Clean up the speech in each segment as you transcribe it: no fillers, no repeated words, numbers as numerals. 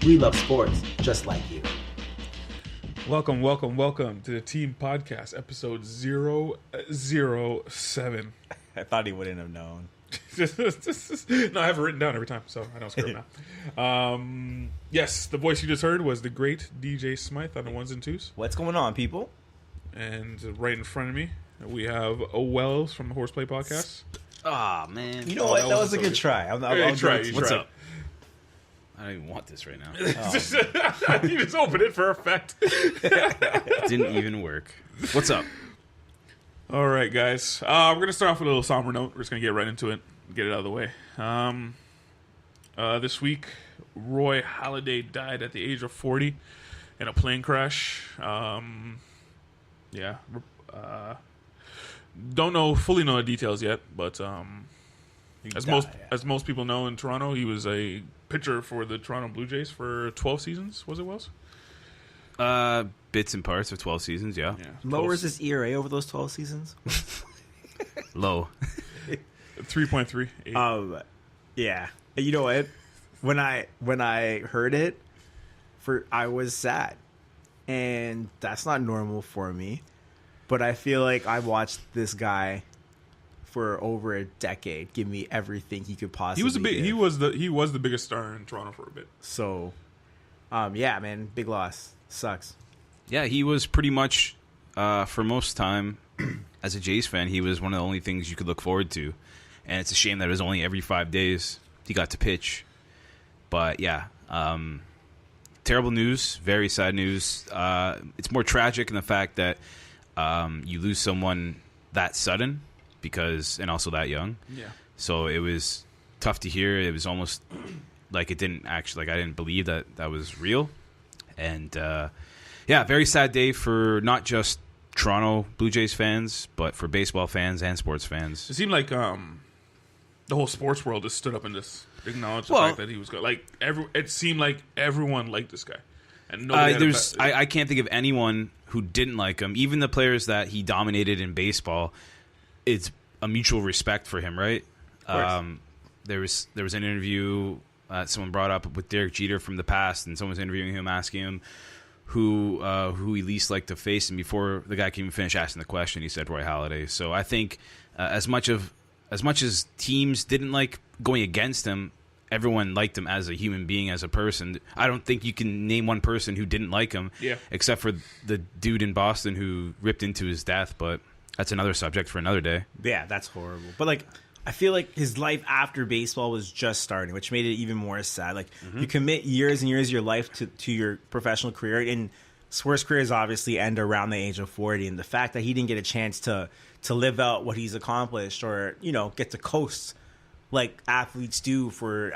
we love sports just like you. Welcome to the Team Podcast, episode 007. I thought he wouldn't have known. No, I have it written down every time, so I don't screw it now. Yes, the voice you just heard was the great DJ Smythe on the ones and twos. What's going on, people? And right in front of me, we have Wells from the Horseplay Podcast. Ah, man. You know what? That was a good try. Hey, try. What's up? I don't even want this right now. You just opened it for effect. It didn't even work. What's up? All right, guys. We're going to start off with a little somber note. We're just going to get right into it, get it out of the way. This week, Roy Halladay died at the age of 40 in a plane crash. Don't fully know the details yet, but as most people know in Toronto, he was a pitcher for the Toronto Blue Jays for 12 seasons. Was it, Wells? Bits and parts of 12 seasons, yeah. Lowers his ERA over those 12 seasons? Low. 3.3. Yeah. You know what? When I heard it, I was sad. And that's not normal for me. But I feel like I watched this guy for over a decade give me everything he could possibly give. He was the biggest star in Toronto for a bit. So, yeah, man, big loss. Sucks. Yeah, he was pretty much, for most time, as a Jays fan, he was one of the only things you could look forward to. And it's a shame that it was only every 5 days he got to pitch. But, yeah, terrible news, very sad news. It's more tragic in the fact that you lose someone that sudden and also that young. Yeah. So it was tough to hear. It was almost like I didn't believe that was real. And very sad day for not just Toronto Blue Jays fans, but for baseball fans and sports fans. It seemed like the whole sports world just stood up and just acknowledged the fact that he was good. Like it seemed like everyone liked this guy, and nobody I can't think of anyone who didn't like him. Even the players that he dominated in baseball, it's a mutual respect for him, right? There was an interview someone brought up with Derek Jeter from the past, and someone was interviewing him, asking him who he least liked to face, and before the guy can even finish asking the question, he said Roy Halladay. So I think as much as teams didn't like going against him, everyone liked him as a human being, as a person. I don't think you can name one person who didn't like him, except for the dude in Boston who ripped into his death, but that's another subject for another day. Yeah, that's horrible. But, I feel like his life after baseball was just starting, which made it even more sad. You commit years and years of your life to your professional career, and sports careers obviously end around the age of 40. And the fact that he didn't get a chance to live out what he's accomplished or, get to coast like athletes do for,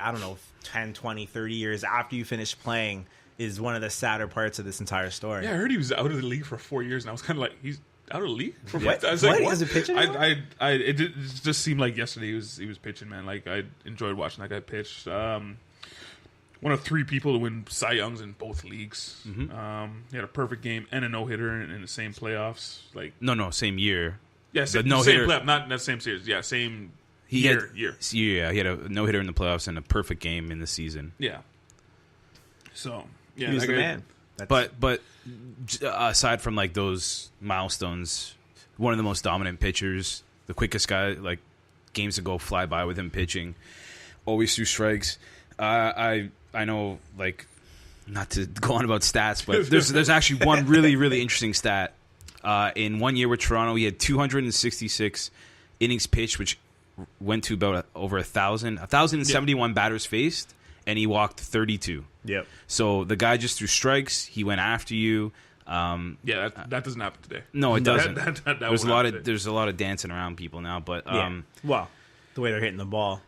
10, 20, 30 years after you finish playing is one of the sadder parts of this entire story. Yeah, I heard he was out of the league for 4 years, and I was kind of like, he's out of the league? For what? I was like, what? What? Is it pitching? It just seemed like yesterday he was pitching, man. Like, I enjoyed watching that guy pitch. One of 3 people to win Cy Youngs in both leagues. Mm-hmm. He had a perfect game and a no-hitter in the same playoffs. No, same year. Yeah, same playoff, not the same series. Yeah, same year. Yeah, he had a no-hitter in the playoffs and a perfect game in the season. Yeah. So, yeah. He was the man. But aside from those milestones, one of the most dominant pitchers, the quickest guy, games to go fly by with him pitching, always threw strikes. I know, not to go on about stats, but there's actually one really, really interesting stat. In 1 year with Toronto, he had 266 innings pitched, which went to about over 1,071 batters faced, and he walked 32. Yep. So the guy just threw strikes. He went after you. That doesn't happen today. No, it doesn't. There's a lot of dancing around people now, but well, the way they're hitting the ball,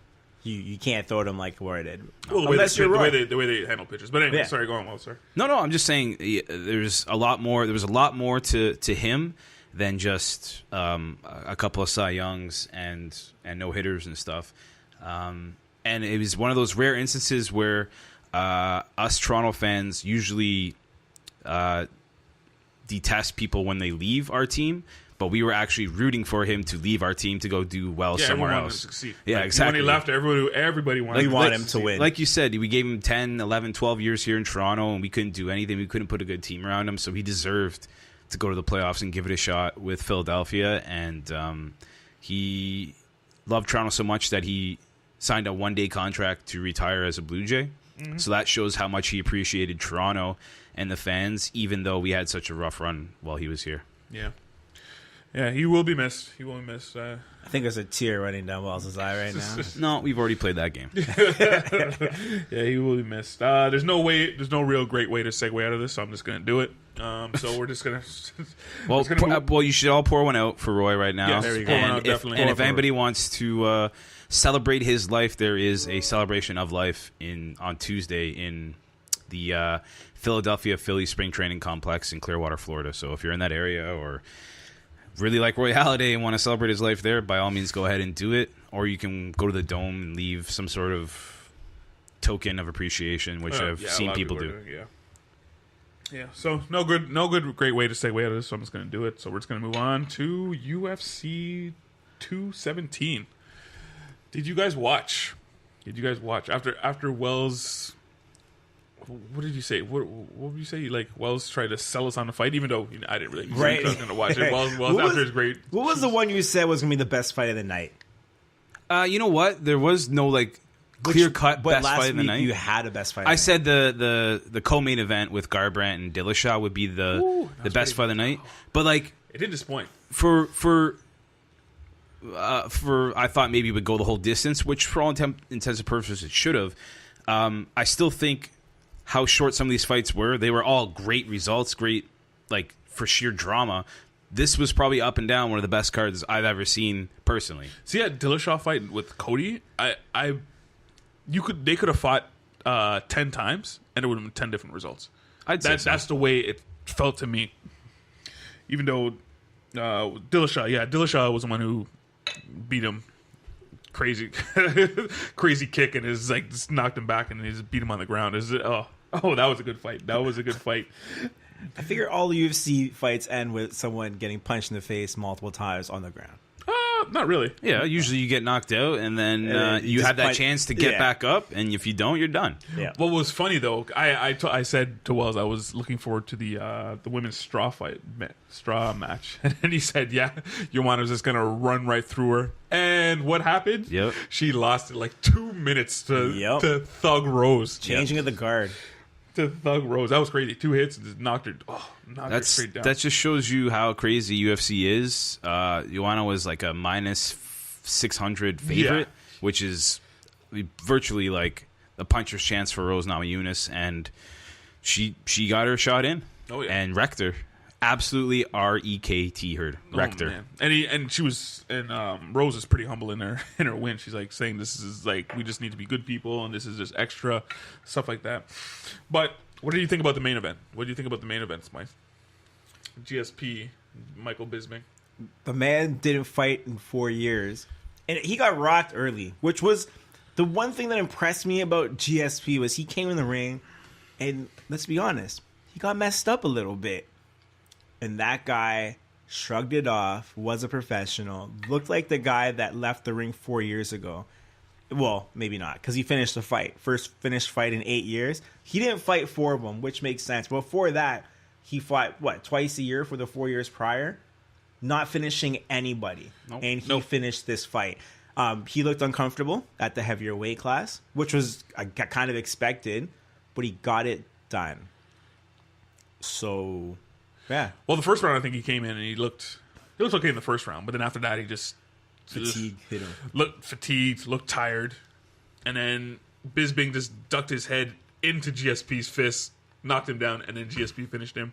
you can't throw them like Roy did. Well, the way they handle pitchers. But anyway, sorry, go on, Will, sir. No, I'm just saying there's a lot more. There was a lot more to him than just a couple of Cy Youngs and no hitters and stuff. And it was one of those rare instances where us Toronto fans usually detest people when they leave our team, but we were actually rooting for him to leave our team to go do well somewhere everyone wanted else. to succeed. Yeah, Like, exactly. When he left, everybody wanted, We want him to win. Like you said, we gave him 10, 11, 12 years here in Toronto, and we couldn't do anything. We couldn't put a good team around him, so he deserved to go to the playoffs and give it a shot with Philadelphia. And he loved Toronto so much that he signed a one-day contract to retire as a Blue Jay. Mm-hmm. So that shows how much he appreciated Toronto and the fans, even though we had such a rough run while he was here. Yeah. Yeah, he will be missed. He will be missed. I think there's a tear running down Wells' eye right now. No, we've already played that game. Yeah, he will be missed. There's no real great way to segue out of this, so I'm just going to do it. So we're just going to... Well, you should all pour one out for Roy right now. Yes, there you go. And if anybody wants to celebrate his life, there is a celebration of life on Tuesday in the Philadelphia Philly Spring Training Complex in Clearwater, Florida. So if you're in that area or really like Roy Halladay and want to celebrate his life there, by all means go ahead and do it. Or you can go to the Dome and leave some sort of token of appreciation, which I've seen people do. Yeah. So no good, great way to segue out of this. So I'm just going to do it. So we're just going to move on to UFC 217. Did you guys watch after Wells? What did you say? What would you say? Like Wells tried to sell us on the fight, even though I didn't really. Right. I was going to watch it. Wells after his great. What was the one you said was going to be the best fight of the night? You know what? There was no clear cut best fight of the night. You had a best fight. I said the co-main event with Garbrandt and Dillashaw would be the best fight of the night, but it didn't disappoint. For I thought maybe it would go the whole distance, which for all intents and purposes it should have. I still think how short some of these fights were. They were all great results, great for sheer drama. This was probably up and down one of the best cards I've ever seen personally. See that Dillashaw fight with Cody? They could have fought 10 times and it would have been 10 different results. That's the way it felt to me. Even though Dillashaw was the one who beat him crazy kick and is just knocked him back and he just beat him on the ground. That was a good fight. That was a good fight. I figure all UFC fights end with someone getting punched in the face multiple times on the ground. Not really. Yeah, usually you get knocked out and then you have that chance to get back up, and if you don't, you're done. Yeah. What was funny though, I said to Wells I was looking forward to the women's straw match, and then he said, "Yeah, Joanna was just gonna run right through her." And what happened? Yep. She lost in 2 minutes to Thug Rose. Changing of the guard. To Thug Rose. That was crazy. 2 hits and just knocked her straight down. That just shows you how crazy UFC is. Joanna was a minus 600 favorite, which is virtually the puncher's chance for Rose Namajunas, and she got her shot in. Oh yeah. And wrecked her. Absolutely REKT her. Wrecked her. And she was Rose is pretty humble in her win. She's saying this is we just need to be good people and this is just extra stuff like that. But what do you think about the main event? What do you think about the main event, Smythe? GSP, Michael Bisping. The man didn't fight in 4 years, and he got rocked early, which was the one thing that impressed me about GSP was he came in the ring, and let's be honest, he got messed up a little bit. And that guy shrugged it off, was a professional, looked like the guy that left the ring 4 years ago. Well, maybe not, because he finished the fight. First finished fight in 8 years. He didn't fight 4 of them, which makes sense. Before that, he fought, twice a year for the 4 years prior? Not finishing anybody. Nope. And he finished this fight. He looked uncomfortable at the heavier weight class, which was kind of expected, but he got it done. So... yeah. Well, the first round, I think he came in and he looked okay in the first round, but then after that, he just fatigue hit him. Looked fatigued, looked tired, and then Bisping just ducked his head into GSP's fist, knocked him down, and then GSP finished him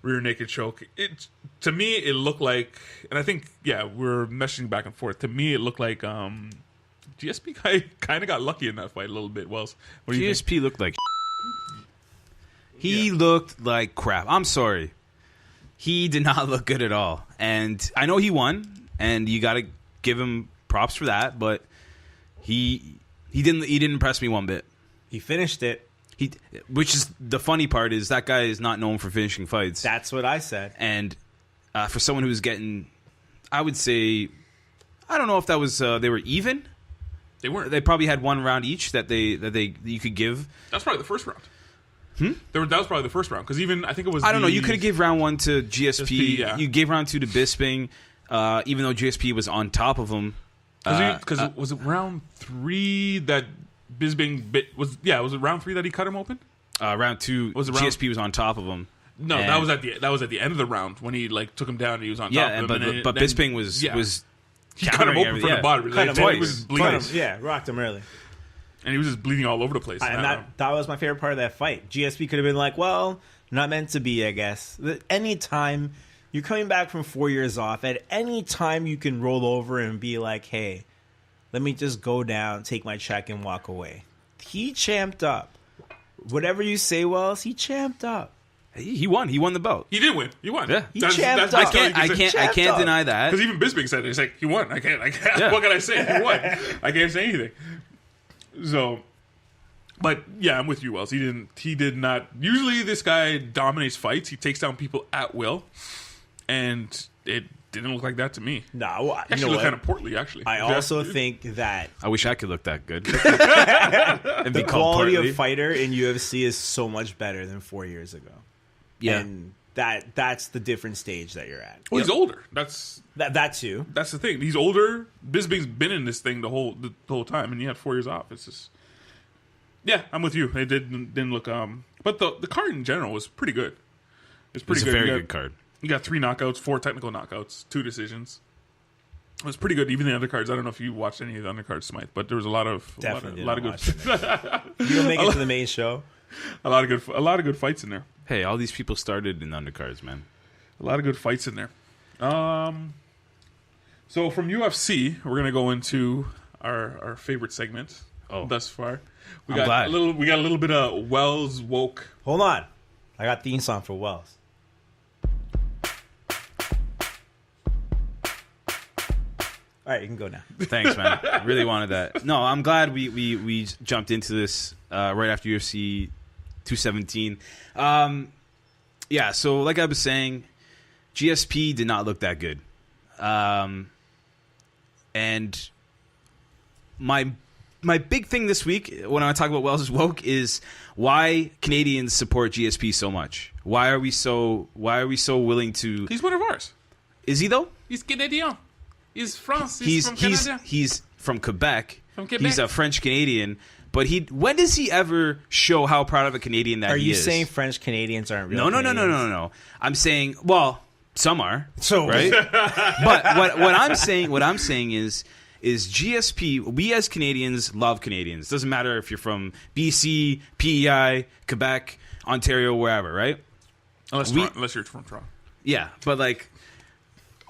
rear naked choke. To me, it looked like, and I think we're meshing back and forth. To me, it looked like GSP kind of got lucky in that fight a little bit. Wells, what do you think? GSP looked like he looked like crap. I'm sorry. He did not look good at all. And I know he won, and you got to give him props for that, but he didn't impress me one bit. He finished it. Which is the funny part is that guy is not known for finishing fights. That's what I said. And for someone who's getting I would say, I don't know if that was they were even. They weren't. They probably had one round each that you could give. That's probably the first round. That was probably the first round because even I think it was. I don't know. You could have gave round 1 to GSP. yeah. You gave round 2 to Bisping, even though GSP was on top of him. Because was it round 3 that Bisping was? Yeah, was it round 3 that he cut him open? Round 2, Was it GSP was on top of him. No, And- that was at the end of the round when he like took him down and he was on top of him. but Bisping was he cut him countering open everything. from the bottom. Cut him And twice. he was bleeding, rocked him early. and he was just bleeding all over the place. And that was my favorite part of that fight. GSP could have been like, well, not meant to be, I guess. Any time you're coming back from 4 years off, at any time you can roll over and be like, hey, let me just go down, take my check, and walk away. He champed up. Whatever you say, Wells, he champed up. He won. He won the belt. He did win. He won. Yeah. He champed I up. can't deny that. Because even Bisping said it. He's like, he won. I can't. Yeah. What can I say? He won. I can't say anything. So, but yeah, I'm with you, Wells. He did not. Usually, this guy dominates fights. He takes down people at will, and it didn't look like that to me. No, He you actually know looked what? kind of portly. Actually, I also think that I wish I could look that good. And be the called quality portly. of fighter in UFC is so much better than 4 years ago. Yeah. And that's the different stage that you're at. Well, he's older. That's That too. the thing. He's older. Bisping's been in this thing the whole time, and he had 4 years off. It's just, yeah, I'm with you. It didn't look. But the card in general was pretty good. It's pretty It's a good. very You got- good card. You got 3 knockouts, 4 technical knockouts, 2 decisions. It was pretty good. Even the undercards. I don't know if you watched any of the undercards, Smythe, but there was a lot of Definitely a lot of didn't good, You don't make it to the main show. a lot of good fights in there. Hey, all these people started in the undercards, man. A lot of good fights in there. So from UFC, we're gonna go into our favorite segment thus far. We I'm got glad. we got a little bit of Wells woke. Hold on. I got theme song for Wells. All right, you can go now. Thanks, man. I really wanted that. No, I'm glad we jumped into this right after UFC 217. Yeah, so like I was saying, GSP did not look that good. And my big thing this week when I talk about Wells' woke is why Canadians support GSP so much. Why are we so willing to? He's one of ours. Is he though? He's Canadian. He's France. He's from Canada. He's from Quebec. From Quebec. He's a French Canadian. But when does he ever show how proud of a Canadian that Are he you is? saying French Canadians aren't real? No. I'm saying, well, some are. So Right? But what I'm saying is GSP, we as Canadians love Canadians. Doesn't matter if you're from BC, PEI, Quebec, Ontario, wherever, right? Unless you're from Toronto. Yeah, but like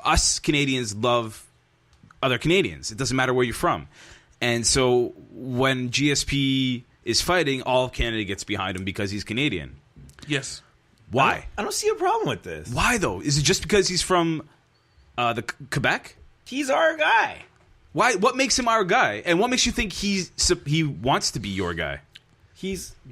us Canadians love other Canadians. It doesn't matter where you're from. And so when GSP is fighting, all of Canada gets behind him because he's Canadian. Yes. Why? I don't see a problem with this. Why though? Is it just because he's from the Quebec? He's our guy. Why? What makes him our guy? And what makes you think he wants to be your guy?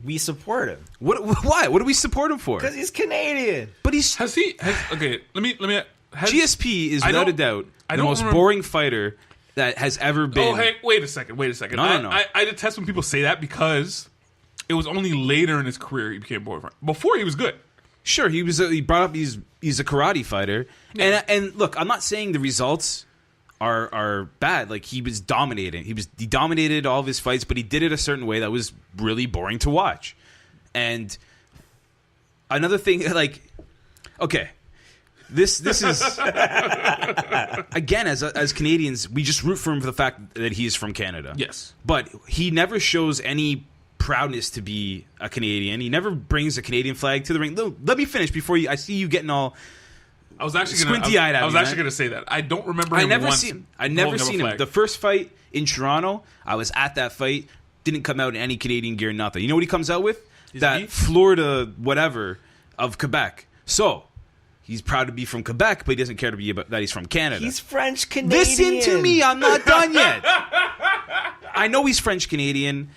We support him Why? What do we support him for? because he's Canadian. But he's Okay, let me GSP is I without a don't- doubt I the don't most remember- boring fighter that has ever been. Oh, hey, wait a second. No. I detest when people say that because it was only later in his career he became boyfriend. Before he was good. Sure, he brought up he's a karate fighter, and look, I'm not saying the results are bad. Like he was dominating, he dominated all of his fights, but he did it a certain way that was really boring to watch. And another thing, like, okay, this is again as Canadians, we just root for him for the fact that he's from Canada. Yes. But he never shows any proudness to be a Canadian. He never brings a Canadian flag to the ring. Let me finish before I see you getting all I was actually squinty-eyed at I was me, actually man. going to say that. I don't remember him I never once seen him. holding up a flag. The first fight in Toronto, I was at that fight. Didn't come out in any Canadian gear, nothing. You know what he comes out with? That he? Florida whatever of Quebec. So he's proud to be from Quebec, but he doesn't care to be that he's from Canada. He's French Canadian. Listen to me, I'm not done yet. I know he's French Canadian.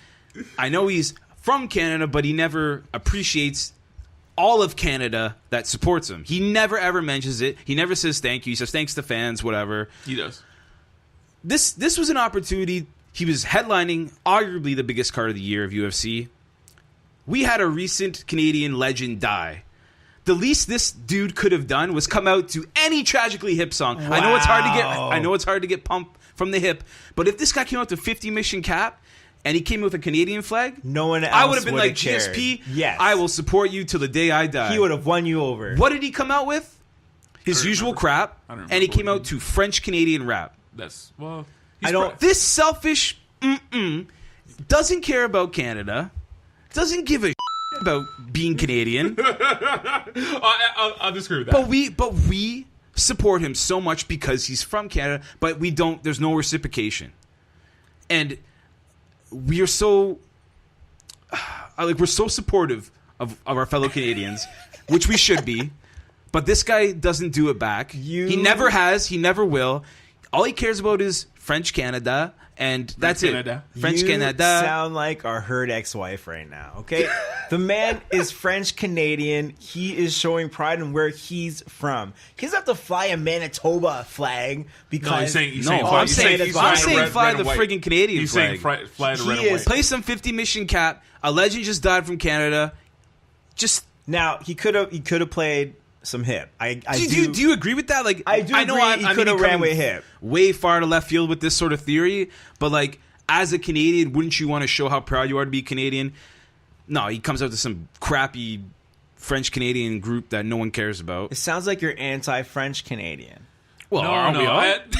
I know he's from Canada, but he never appreciates all of Canada that supports him. He never ever mentions it. He never says thank you. He says thanks to fans, whatever. He does. This was an opportunity. He was headlining arguably the biggest card of the year of UFC. We had a recent Canadian legend die. The least this dude could have done was come out to any Tragically Hip song. Wow. I know it's hard to get pumped from the hip, but if this guy came out to 50 Mission Cap and he came with a Canadian flag, no one else I would have been like, cared. GSP, yes. I will support you till the day I die. He would have won you over. What did he come out with? His usual crap, I don't and he remember came out to French Canadian rap. That's well. This selfish doesn't care about Canada, doesn't give a about being Canadian. I'll disagree with that. But we support him so much because he's from Canada, but we don't. There's no reciprocation, and we are so we're so supportive of our fellow Canadians, which we should be. But this guy doesn't do it back. He never has. He never will. All he cares about is French Canada, and that's Canada. it. French you Canada. Sound like our hurt ex-wife right now. Okay, the man is French Canadian. He is showing pride in where he's from. He doesn't have to fly a Manitoba flag because I'm saying fly the friggin' Canadian he's flag. saying fly the red and white. Play some 50 Mission Cap. A legend just died from Canada. Just now he could have played some hip. Do you agree with that? Like, I do. I know agree he could have ran with hip. Way far to left field with this sort of theory, but like as a Canadian, wouldn't you want to show how proud you are to be Canadian? No, he comes out to some crappy French Canadian group that no one cares about. It sounds like you're anti-French Canadian. Well, no.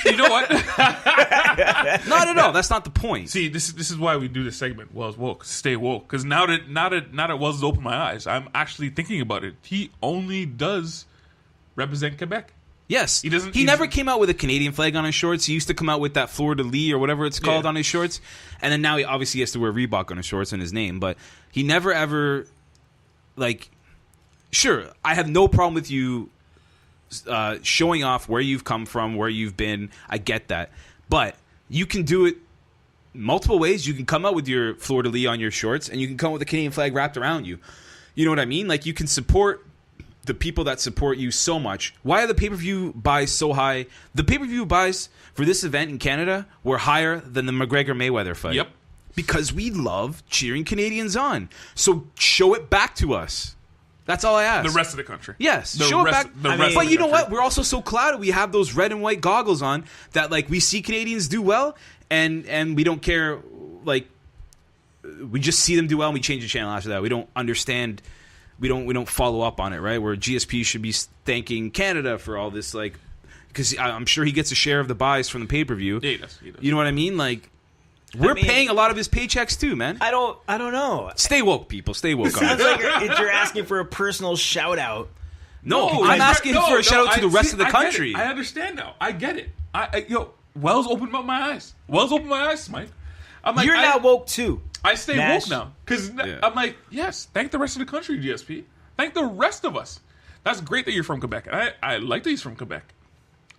You know what? Not at all. That's not the point. See, this is why we do this segment. Wells woke, stay woke. Because now that Wells has opened my eyes, I'm actually thinking about it. He only does represent Quebec. Yes, he doesn't. He never came out with a Canadian flag on his shorts. He used to come out with that Fleur de Lis or whatever it's called on his shorts, and then now he obviously has to wear Reebok on his shorts and his name. But he never ever, like, sure, I have no problem with you showing off where you've come from, where you've been. I get that, but you can do it multiple ways. You can come out with your Fleur de Lis on your shorts, and you can come out with a Canadian flag wrapped around you. You know what I mean? Like, you can support the people that support you so much. Why are the pay-per-view buys so high? The pay-per-view buys for this event in Canada were higher than the McGregor-Mayweather fight. Yep. Because we love cheering Canadians on. So show it back to us. That's all I ask. The rest of the country. Yes. Show it back. But you know what? We're also so clouded. We have those red and white goggles on that, like, we see Canadians do well, and we don't care. Like, we just see them do well, and we change the channel after that. We don't understand. We don't follow up on it, right? Where GSP should be thanking Canada for all this, like, because I'm sure he gets a share of the buys from the pay-per-view. Yeah, he does. You know what I mean? Like, we're paying a lot of his paychecks too, man. I don't know. Stay woke, people. Stay woke. Sounds like you're asking for a personal shout out. No, I'm asking for a shout out to the rest of the country. I understand now. I get it. Wells opened up my eyes. Wells opened my eyes, Mike. I'm like, you're not woke too. I stay woke now because I'm like, yes, thank the rest of the country, GSP. Thank the rest of us. That's great that you're from Quebec. I like that he's from Quebec.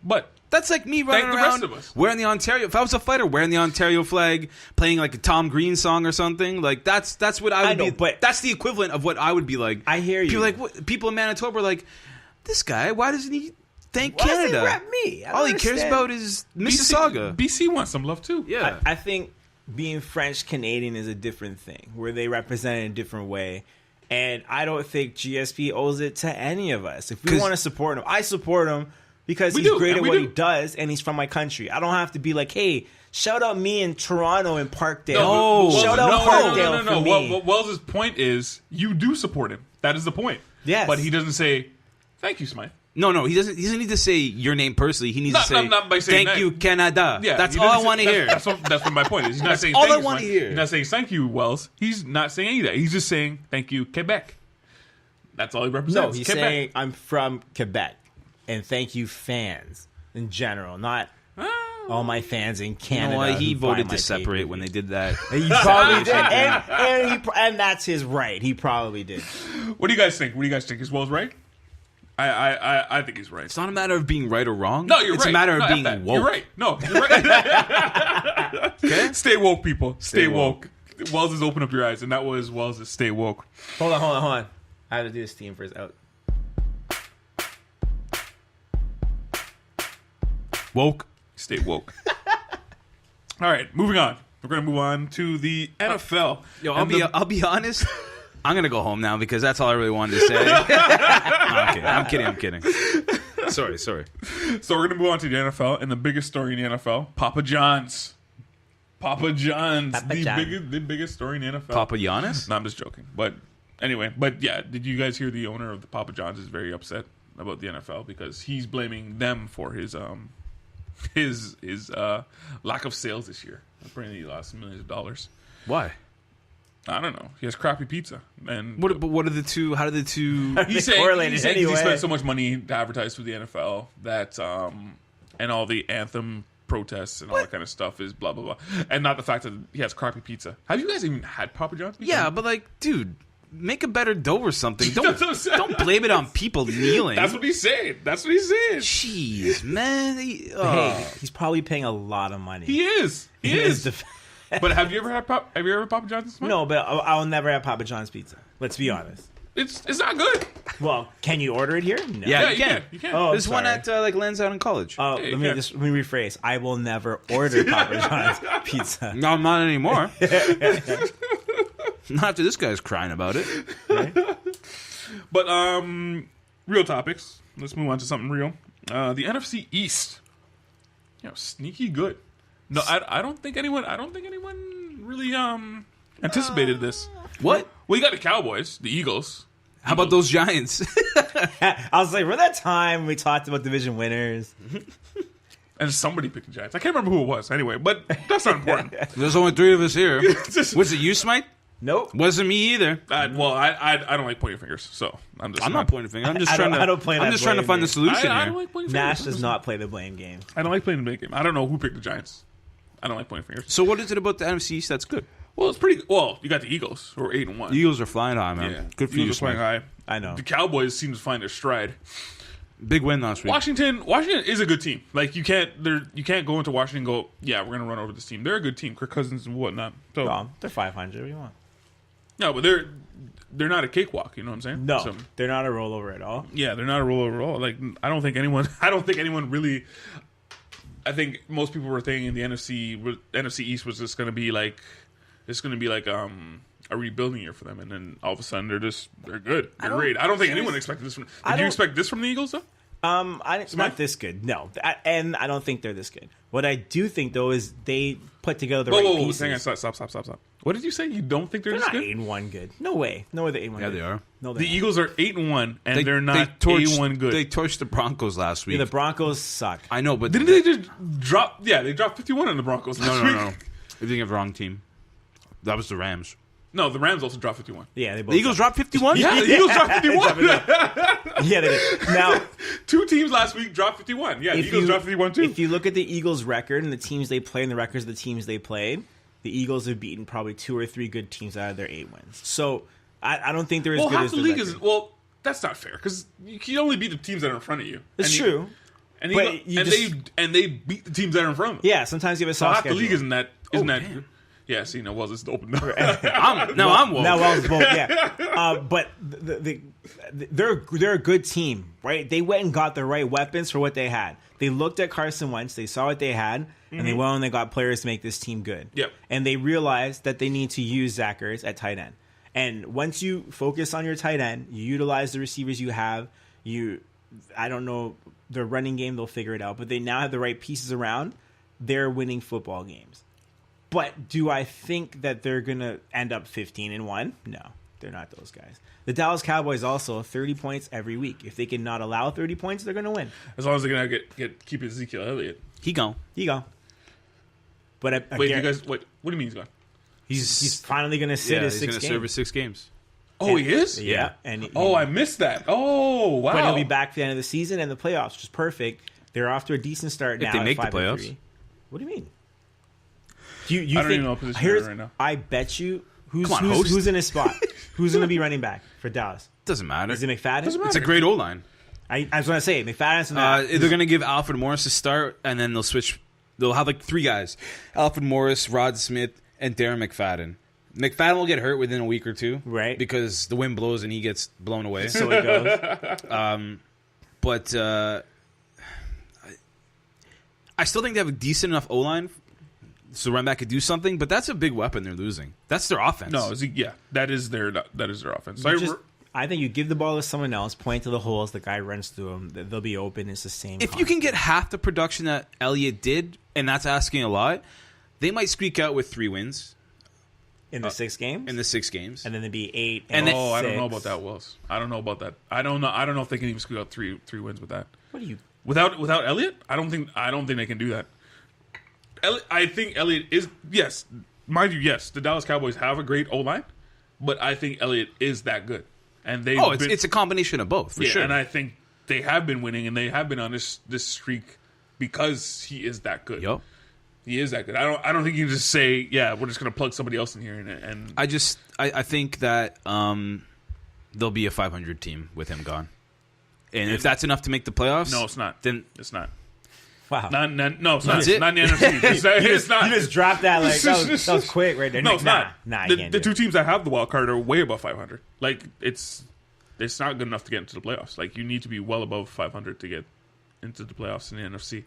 But that's like me running around the rest of us. Wearing the Ontario. If I was a fighter, wearing the Ontario flag, playing like a Tom Green song or something, like that's what I would be. But that's the equivalent of what I would be like. I hear you. People in Manitoba are like, this guy. Why doesn't he thank Canada? Why does he rap me? All he cares about is Mississauga. BC wants some love too. Yeah, I think being French Canadian is a different thing, where they represent it in a different way. And I don't think GSP owes it to any of us. If we want to support him, I support him because he's great at what he does, and he's from my country. I don't have to be like, hey, shout out me in Toronto and Parkdale. Shout out Parkdale for me. What Wells' point is, you do support him. That is the point. Yes. But he doesn't say, thank you, Smythe. No, he doesn't need to say your name personally. He needs to say, not by saying thank you, Canada. Yeah, that's all I want to hear. That's what my point is. He's not saying all thank I want to hear. He's not saying thank you, Wells. He's not saying any of that. He's just saying thank you, Quebec. That's all he represents. No, he's Quebec. saying I'm from Quebec. And thank you, fans in general, not all my fans in Canada. You know what? He voted to separate when they did that. He probably did, and that's his right. He probably did. What do you guys think? Is Wells right? I think he's right. It's not a matter of being right or wrong. No, you're it's right. It's a matter of being woke. You're right. No, you're right. Okay? Stay woke, people. Stay woke. Wells has opened up your eyes, and that was Wells' stay woke. Hold on. I I had to do this theme for his out. Woke. Stay woke. All right, moving on. We're going to move on to the NFL. Yo, And I'll be honest. I'm gonna go home now because that's all I really wanted to say. No, I'm kidding. Sorry. So we're going to move on to the NFL, and the biggest story in the NFL, Papa John's. Papa John's, the biggest story in the NFL. Papa Giannis? No, I'm just joking. But anyway, yeah, did you guys hear the owner of the Papa John's is very upset about the NFL because he's blaming them for his lack of sales this year. Apparently, he lost millions of dollars. Why? I don't know. He has crappy pizza, and But what are the two? How do the two? he's saying he spent so much money to advertise for the NFL that and all the anthem protests and all that kind of stuff is blah blah blah, and not the fact that he has crappy pizza. Have you guys even had Papa John's pizza? Yeah, but like, dude, make a better dough or something. That's what I'm saying. Don't blame it on people kneeling. That's what he's saying. Jeez, man. Hey, he's probably paying a lot of money. He is. But have you ever had Papa John's? No, but I'll never have Papa John's pizza. Let's be honest. It's not good. Well, can you order it here? No. Yeah, You can. Oh, There's one sorry. at like Lansdowne in college. Let me rephrase. I will never order Papa John's pizza. No, I'm not anymore. Not after this guy's crying about it. Right? But real topics. Let's move on to something real. The NFC East. Sneaky good. No, I don't think anyone really anticipated this. What? Well, you got the Cowboys, the Eagles. How about those Giants? I was like, remember that time we talked about division winners? And somebody picked the Giants. I can't remember who it was anyway, but that's not important. There's only 3 of us here. Was it you, Smite? Nope. Wasn't me either. I don't like pointing fingers, so I'm not pointing fingers. I'm just I trying don't- to. I don't play I'm that just trying to blame find the game. solution I here. don't like pointing Nash fingers. does not play the blame game. I don't like playing the big game. I don't know who picked the Giants. I don't like pointing fingers. So what is it about the NFC East that's good? Well, it's pretty. Well, you got the Eagles who are 8-1. The Eagles are flying high, man. Yeah, Good for you, Eagles are flying Smite. high. I know. The Cowboys seem to find their stride. Big win last week. Washington is a good team. Like you can't go into Washington and go, yeah, we're gonna run over this team. They're a good team, Kirk Cousins and whatnot. So Well, they're 500. What do you want? no, but they're not a cakewalk. You know what I'm saying? No, So, they're not a rollover at all. yeah, they're not a rollover at all. Like I don't think anyone really. I think most people were thinking the NFC East was just gonna be like a rebuilding year for them, and then all of a sudden they're good. They're great. I don't think anyone expected this from. Did you expect this from the Eagles though? Not this good. No, and I don't think they're this good. What I do think though is they put together the right pieces. Hang on, stop. What did you say? You don't think they're They're this not good? 8-1 good. No way. They're 8-1. Yeah, good. they are. No, The Eagles are 8-1, and they're not torched- A1 good. They torched the Broncos last week. Yeah, the Broncos suck. I know, but Didn't they just drop? Yeah, they dropped 51 on the Broncos last week. No. You're thinking of the wrong team. That was the Rams. No, the Rams also dropped 51. Yeah, they both. The Eagles suck. dropped 51? Yeah, the Eagles dropped 51. Yeah, they did. Now, 2 teams last week dropped 51. Yeah, the Eagles dropped 51 too. If you look at the Eagles' record and the teams they play and the records of the teams they played, the Eagles have beaten probably 2 or 3 good teams out of their 8 wins. So I don't think they're as good half as the the league record. is. Well, that's not fair because you can only beat the teams that are in front of you. It's true. And, But you they beat the teams that are in front of them. Yeah, sometimes you have a So soft half the schedule. league isn't that. damn. Yeah, see, no, well, it's open. Now. I'm woke. Now Wells both, yeah. But they're a good team, right? They went and got the right weapons for what they had. They looked at Carson Wentz, they saw what they had, and they went and they got players to make this team good. Yep. And they realized that they need to use Zach Ertz at tight end. And once you focus on your tight end, you utilize the receivers you have. I don't know their running game; they'll figure it out. But they now have the right pieces around. They're winning football games. But do I think that they're going to end up 15-1? No, they're not those guys. The Dallas Cowboys also 30 points every week. If they can not allow 30 points, they're going to win. As long as they're gonna keep Ezekiel Elliott. He gone. Here you go. But Wait, you guys, what do you mean he's gone? he's finally going to sit his he's 6 going to games. serve his 6 games. Oh, he is. Yeah. And Oh, I missed that. Oh, wow. But he'll be back for the end of the season and the playoffs, which is perfect. They're off to a decent start now. they at make the 5-3. playoffs. What do you mean? You I don't think, even know what position they're in right now. I bet you who's Come on, host. who's in his spot? Who's going to be running back for Dallas? Doesn't matter. Is it McFadden? Doesn't matter. It's a great O-line. I was going to say McFadden's not. They're going to give Alfred Morris a start, and then they'll switch. They'll have like 3 guys: Alfred Morris, Rod Smith, and Darren McFadden. McFadden will get hurt within a week or two, Right. Because the wind blows and he gets blown away. So it goes. But I still think they have a decent enough O-line so run back could do something. But that's a big weapon they're losing. That's their offense. No, that is their offense. I think you give the ball to someone else, point to the holes, the guy runs through them, they'll be open. It's the same. If you can get half the production that Elliott did, and that's asking a lot, they might squeak out with 3 wins in the 6 games, in the 6 games, and then it'd be 8. And And I don't know about that, Wells. I don't know about that. I don't know if they can even squeak out three wins with that. What do you? Without Elliott, I don't think they can do that. I think Elliott is, yes, mind you, yes, the Dallas Cowboys have a great O-line, but I think Elliott is that good. And it's a combination of both, for sure. And I think they have been winning, and they have been on this streak because he is that good. Yep. He is that good. I don't think you can just say, yeah, we're just going to plug somebody else in here. And I think that there'll be a 500 team with him gone. And if that's enough to make the playoffs, no, it's not. Then it's not. Wow. No, it's not. That's it? Not in the NFC. It's not. You just dropped that like that was quick right there. No, it's not. Nah, The 2 teams that have the wild card are way above 500. Like it's not good enough to get into the playoffs. Like you need to be well above 500 to get into the playoffs in the NFC.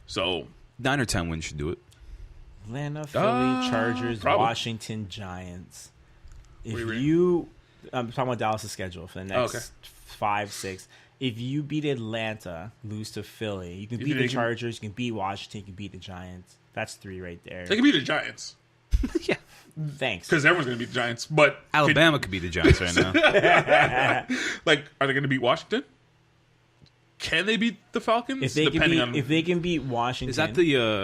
So 9 or 10 wins should do it. Atlanta, Philly, Chargers, probably. Washington, Giants. I'm talking about Dallas' schedule for the next 5, 6. If you beat Atlanta, lose to Philly, you can beat the Chargers, you can beat Washington, you can beat the Giants. That's 3 right there. They can beat the Giants. Yeah. Thanks. Because everyone's going to beat the Giants. But Alabama could beat the Giants right now. Like, are they going to beat Washington? Can they beat the Falcons? If they can beat Washington, is that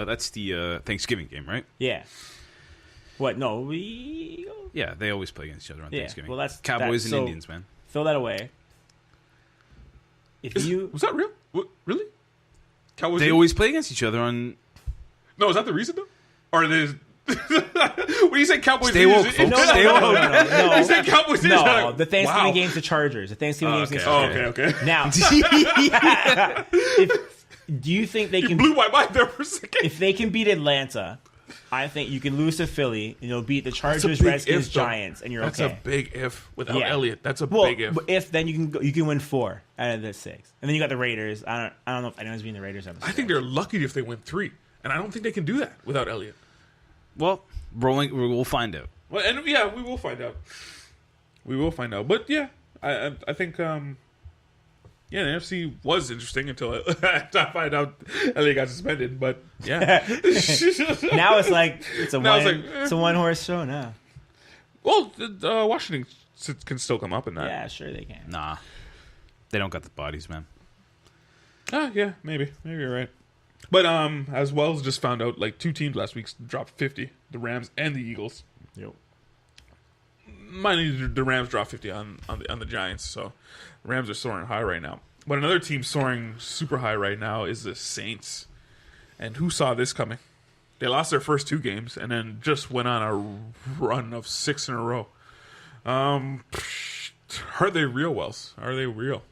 that's the Thanksgiving game, right? Yeah. What? No, yeah, they always play against each other on Thanksgiving. Well, that's Cowboys and Indians, man. Throw that away. Was that real? Really? Cowboys? They always play against each other on. No, is that the reason though? Or there's when you say Cowboys, stay woke, folks. Stay woke. No. You say Cowboys? No, the Thanksgiving game's the Chargers. The Thanksgiving game's the Chargers. Okay. Now, do you think they can? Blew my mind there for a second. If they can beat Atlanta, I think you can lose to Philly and you'll beat the Chargers, Redskins, Giants, and you're okay. That's a big if without Elliott. That's a big if. But if then you can win 4 out of the 6, and then you got the Raiders. I don't know if anyone's beating the Raiders. I think they're lucky if they win 3, and I don't think they can do that without Elliott. Well, we'll find out. Well, and we will find out. We will find out. But yeah, I think the NFC was interesting until I find out Elliott got suspended. But yeah, now it's a one horse show now. Well, Washington can still come up in that. Yeah, sure they can. Nah, they don't got the bodies, man. Yeah, maybe you're right. But as well as just found out, like 2 teams last week dropped 50, the Rams and the Eagles. Yep. Mind you, the Rams dropped 50 on the Giants, so Rams are soaring high right now. But another team soaring super high right now is the Saints. And who saw this coming? They lost their first 2 games and then just went on a run of 6 in a row. Are they real, Wells? Are they real?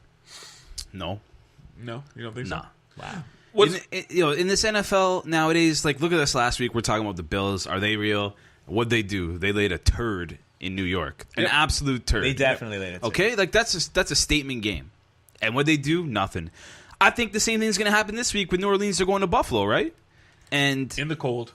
No, you don't think so? Nah. Wow. In this NFL nowadays, like look at us last week. We're talking about the Bills. Are they real? What'd they do? They laid a turd in New York, an absolute turd. They definitely laid a turd. Okay, like that's a statement game. And what'd they do? Nothing. I think the same thing is going to happen this week with New Orleans. They're going to Buffalo, right? And in the cold.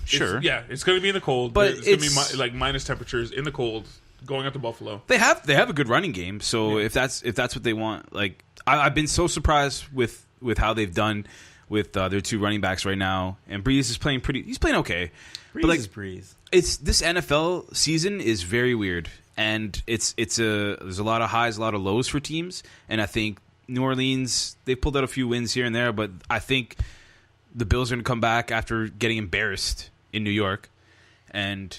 Sure. It's going to be in the cold. But it's going to be like minus temperatures in the cold going up to Buffalo. They have a good running game. So if that's what they want, like I've been so surprised with how they've done with their 2 running backs right now. And Breeze is playing he's playing okay. Breeze is Breeze. It's this NFL season is very weird, and there's a lot of highs, a lot of lows for teams, and I think New Orleans, they pulled out a few wins here and there, but I think the Bills are going to come back after getting embarrassed in New York, and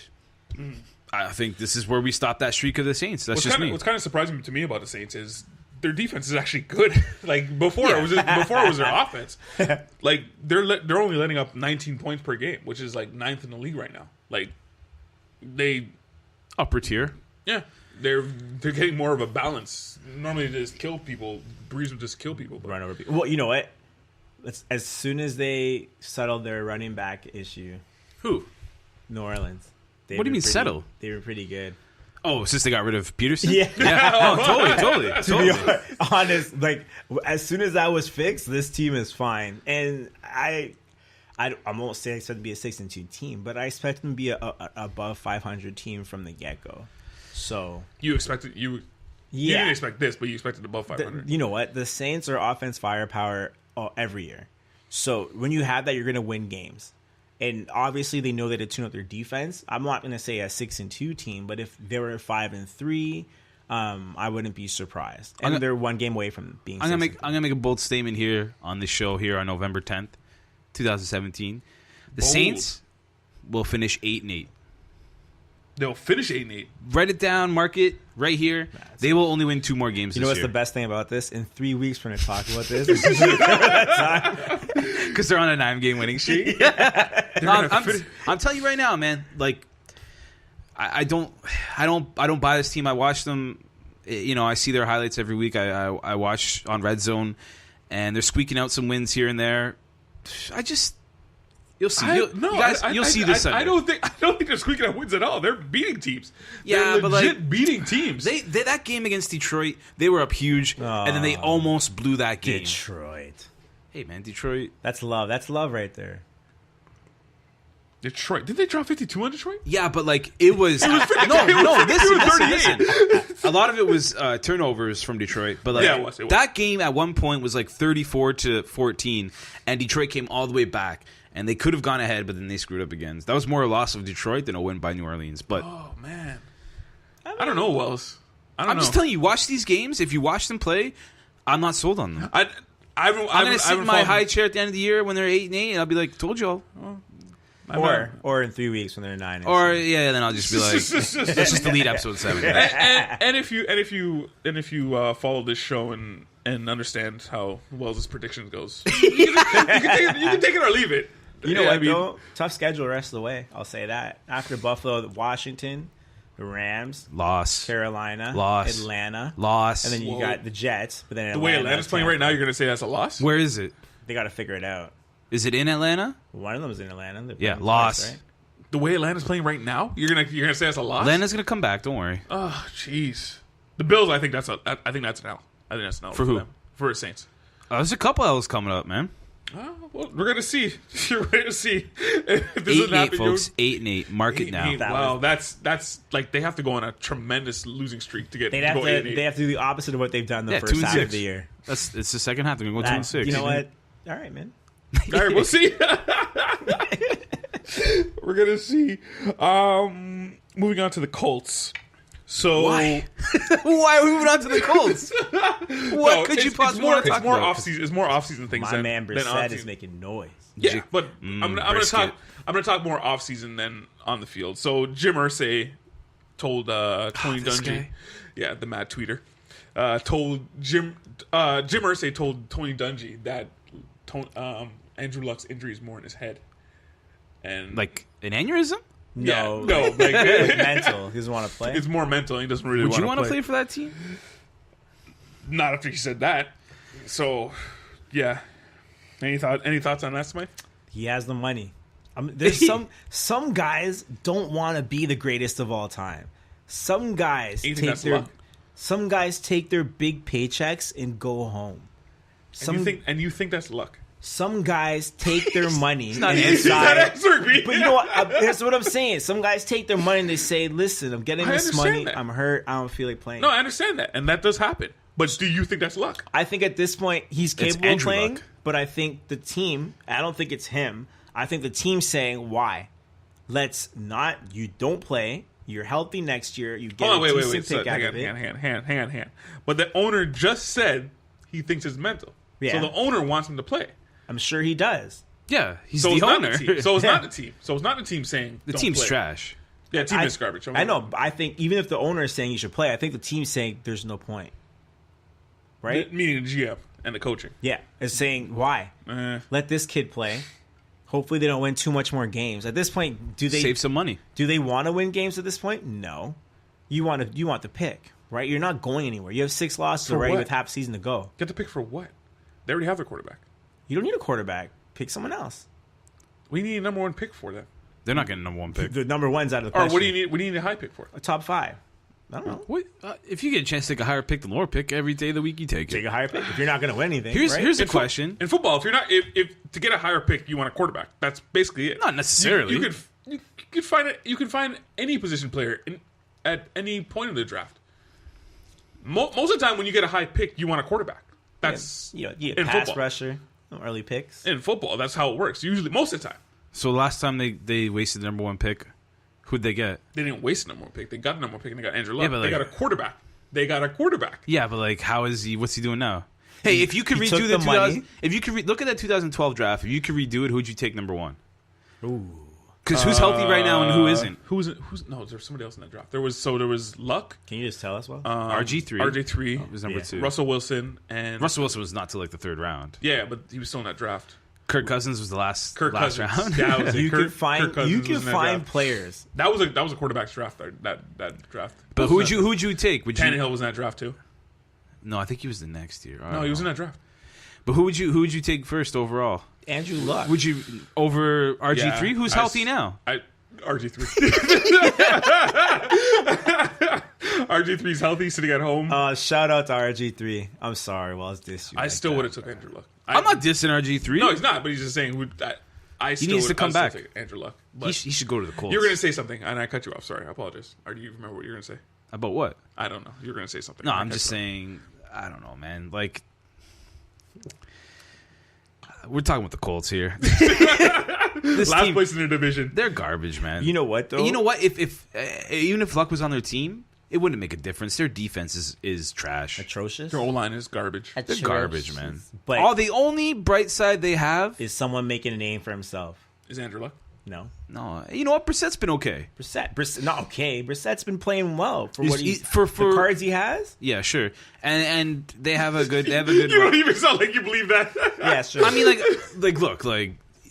I think this is where we stop that streak of the Saints. That's just me. What's kind of surprising to me about the Saints is their defense is actually good. Like before it was their offense. Like they're only letting up 19 points per game, which is like 9th in the league right now. Like they upper tier. Yeah, they're getting more of a balance. Normally they just kill people. Breeze would just kill people, run over people. Well, you know what? As soon as they settled their running back issue, who? New Orleans. They What do you were mean settle? They were pretty good. Oh, since they got rid of Peterson? Yeah. Oh, totally. To be honest, like as soon as that was fixed, this team is fine. And I won't say I expect to be a 6-2 team, but I expect them to be a above 500 team from the get go. So You expected you didn't expect this, but you expected above 500. you know what? The Saints are offense firepower every year. So when you have that, you're going to win games. And obviously, they know that to tune up their defense. I'm not going to say a 6-2 team, but if they were 5-3, I wouldn't be surprised. And they're one game away from being. I'm gonna make a bold statement here on the show here on November 10th, 2017. The Saints will finish 8-8. They'll finish 8-8. Write it down, mark it right here. They will only win 2 more games. You know this what's year. the best thing about this? In 3 weeks, we're going to talk about this. Because they're on a 9-game winning streak. No, I'm telling you right now, man. Like, I don't buy this team. I watch them. You know, I see their highlights every week. I watch on Red Zone, and they're squeaking out some wins here and there. You'll see. You'll see this Sunday. I don't think they're squeaking out wins at all. They're beating teams. Yeah, they're but legit beating teams. They that game against Detroit, they were up huge, and then they almost blew that game. Detroit. Hey, man, Detroit. That's love. That's love right there. Detroit. Did they drop 52 on Detroit? Yeah, but like it was. No. Listen. A lot of it was turnovers from Detroit, but like it was. That game at one point was like 34-14, and Detroit came all the way back, and they could have gone ahead, but then they screwed up again. That was more a loss of Detroit than a win by New Orleans. But oh man, I don't know, Wells. I'm just telling you, watch these games. If you watch them play, I'm not sold on them. I'm going to sit in my high chair at the end of the year when they're 8-8, and I'll be like, "Told y'all." Or in 3 weeks when they're 9. Or then I'll just be like, "Let's just delete episode 7." and if you follow this show and understand how Wells' predictions goes, you can take it or leave it. You know what? Though? Tough schedule the rest of the way. I'll say that. After Buffalo, Washington, the Rams, loss, Carolina, loss, Atlanta, loss, and then you got the Jets. But then the way Atlanta's playing right now, you're going to say that's a loss. Where is it? They got to figure it out. Is it in Atlanta? One of them is in Atlanta. Yeah, loss. Twice, right? The way Atlanta's playing right now, you're gonna say that's a loss. Atlanta's gonna come back. Don't worry. Oh, jeez. The Bills. I think that's an L. I think that's an L for who? Them. For the Saints. There's a couple L's coming up, man. Well, we're gonna see. You're ready to see. If this 8-8, folks. 8-8. Mark it now. Wow, that's like they have to go on a tremendous losing streak to get. They have to do the opposite of what they've done the first half of the year. It's the second half. They're gonna go 2-6. You know what? All right, man. All right, we'll see. We're gonna see. Moving on to the Colts. So why are we moving on to the Colts? What could you possibly want to talk about? Off-season. It's more off-season things. My man Brissett is making noise. Yeah, but I'm gonna talk more off-season than on the field. So Jim Irsay told Tony Dungy, the mad tweeter, told Jim Irsay told Tony Dungy that Andrew Luck's injury is more in his head, and like an aneurysm. No, like mental. He doesn't want to play. It's more mental. He doesn't really. Would you want to play for that team? Not after he said that. So, yeah. Any thoughts on that, Smith? He has the money. There's some guys don't want to be the greatest of all time. Some guys take their big paychecks and go home. You think that's luck? Some guys take their money He's not answering me. But you know what? Here's what I'm saying. Some guys take their money and they say, listen, I'm getting this money. I'm hurt. I don't feel like playing. No, I understand that. And that does happen. But do you think that's luck? I think at this point he's capable of playing. But I think the team, I don't think it's him. I think the team's saying, why? You don't play. You're healthy next year. You get a decent pick out of it. Hang on. But the owner just said he thinks it's mental. Yeah. So the owner wants him to play. I'm sure he does. Yeah, he's the owner. So it's not the team. So it's not the team saying the team's trash. Yeah, team is garbage. I know. But I think even if the owner is saying you should play, I think the team's saying there's no point. Right? Meaning the GM and the coaching. Yeah, it's saying why? Let this kid play. Hopefully they don't win too much more games. At this point, do they save some money? Do they want to win games at this point? No. You want the pick, right? You're not going anywhere. You have 6 losses already with half season to go. Get the pick for what? They already have their quarterback. You don't need a quarterback. Pick someone else. We need a number 1 pick for them. They're not getting number one pick. The number one's out of the Or question. what do you need? What do you need a high pick for? A top 5. I don't know. What? If you get a chance to take a higher pick than lower pick every day of the week, you take Take it. a higher pick if you're not going to win anything. Here's right? here's a question. In football, if you're not, if to get a higher pick, you want a quarterback. That's basically it. Not necessarily. You could find any position player at any point in the draft. Most of the time, when you get a high pick, you want a quarterback. That's you get in pass football. rusher, early picks. In football, that's how it works. Usually, most of the time, So last time they wasted the number one pick, who'd they get? they didn't waste the number one pick. They got the number one pick, and they got Andrew Luck. Yeah, but they got like- a quarterback. They got a quarterback. Yeah, but like, how is he? What's he doing now? Hey, if you could he redo took the the money. 2000, if you could look at that 2012 draft, if you could redo it, who'd you take number one? Ooh. Because who's healthy right now and who isn't? Who's no? There's somebody else in that draft. There was Luck, Can you just tell us, Well? RG3. RG3, was number Yeah. two. Russell Wilson, and Russell Wilson was not till like the third round. yeah, but he was still in that draft. Kirk Cousins was the last Kirk last Cousins. round. Yeah, I was you Kirk, can find Kirk Cousins you was can in that find draft. players. That was a quarterback's draft. That draft. But who'd you take? Would you? Tannehill was in that draft too. No, I think he was the next year. I No, don't he was in know. that draft. But who would you take first overall? Andrew Luck. Would you over RG3? Yeah, Who's I healthy s- now? RG3. RG3's healthy, sitting at home. Shout out to RG3. I'm sorry, Wells. This I still would have took Andrew Luck. I'm not dissing RG3. No, he's not. But he's just saying. I still needs to would- come I'd still back. take Andrew Luck. He, But he should go to the Colts. you were going to say something, and I cut you off. Sorry, I apologize. Or do you remember what you were going to say? About what? I don't know. You were going to say something. No, I I'm cut just you off. saying. I don't know, man. Like, we're talking about the Colts here. This Last team, place in their division. they're garbage, man. You know what though? And you know what? If even if Luck was on their team, it wouldn't make a difference. Their defense is trash. atrocious. Their O-line is garbage. They're garbage, man. But The only bright side they have is someone making a name for himself? Is Andrew Luck? No. no. You know what? Brissett's been okay. Brissett, not okay. Brissett's been playing well for He's- what he's for the cards he has. Yeah, sure. And they have a good. They have a good. You don't even sound like you believe that. Yeah, sure. I mean, look,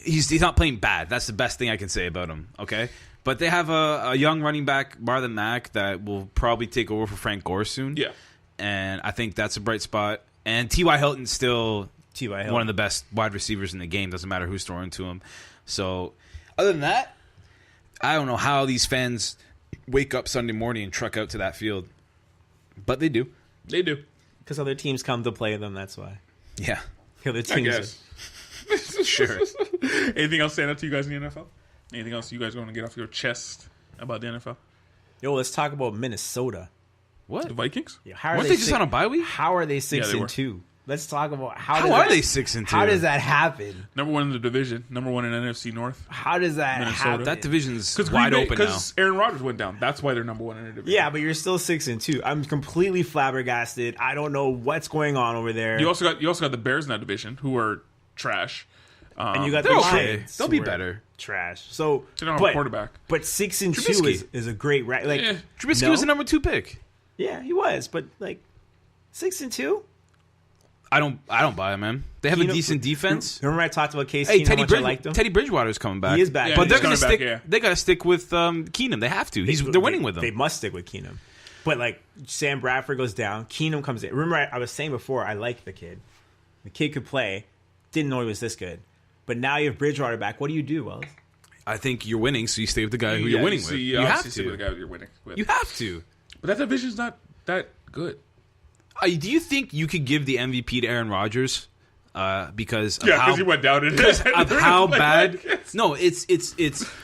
he's not playing bad. That's the best thing I can say about him. Okay, but they have a young running back, Marlon Mack, that will probably take over for Frank Gore soon. Yeah. And I think that's a bright spot. And T.Y. Hilton's still T.Y. Hilton. one of the best wide receivers in the game. Doesn't matter who's throwing to him. So, other than that, I don't know how these fans wake up Sunday morning and truck out to that field, but they do. They do. because other teams come to play them. That's why. Yeah, Other I teams. guess. sure. Anything else stand out to you guys in the NFL? Anything else you guys want to get off your chest about the NFL? Yo, let's talk about Minnesota. What? The Vikings? Yeah, how are Weren't they they just six- on a bye week? How are they 6-2? they were. Let's talk about how How does are that- they 6-2? How does that happen? Number one in the division. Number one in NFC North. How does that Minnesota. happen? That division's Because wide open now. Because Aaron Rodgers went down. That's why they're number one in the division. Yeah, but you're still 6-2. I'm completely flabbergasted. I don't know what's going on over there. You also got the Bears in that division, who are trash. and you got They're the okay. Lions, They'll be who are better. Trash. So They don't have a quarterback. But 6-2 Trubisky. is a great like. Yeah. Trubisky No? was the number 2 pick. Yeah, he was. But like 6-2. I don't buy it, man. They have a decent defense. Remember I talked about Case Hey, Keenum, how much I liked him? Teddy Bridgewater's coming back. He is back. Yeah, but he's they're going coming to back, stick. yeah. They got to stick with Keenum. They have to. They're winning with him. They must stick with Keenum. But like Sam Bradford goes down, Keenum comes in. Remember I was saying before I liked the kid. The kid could play. Didn't know he was this good. But now you have Bridgewater back. What do you do, Wells? I think you're winning, so you stay with the guy who you're winning with. You have With the to. guy you're winning with. You have to. But that division's not that good. Do you think you could give the MVP to Aaron Rodgers because of Yeah, how because he went down. of how bad? No, it's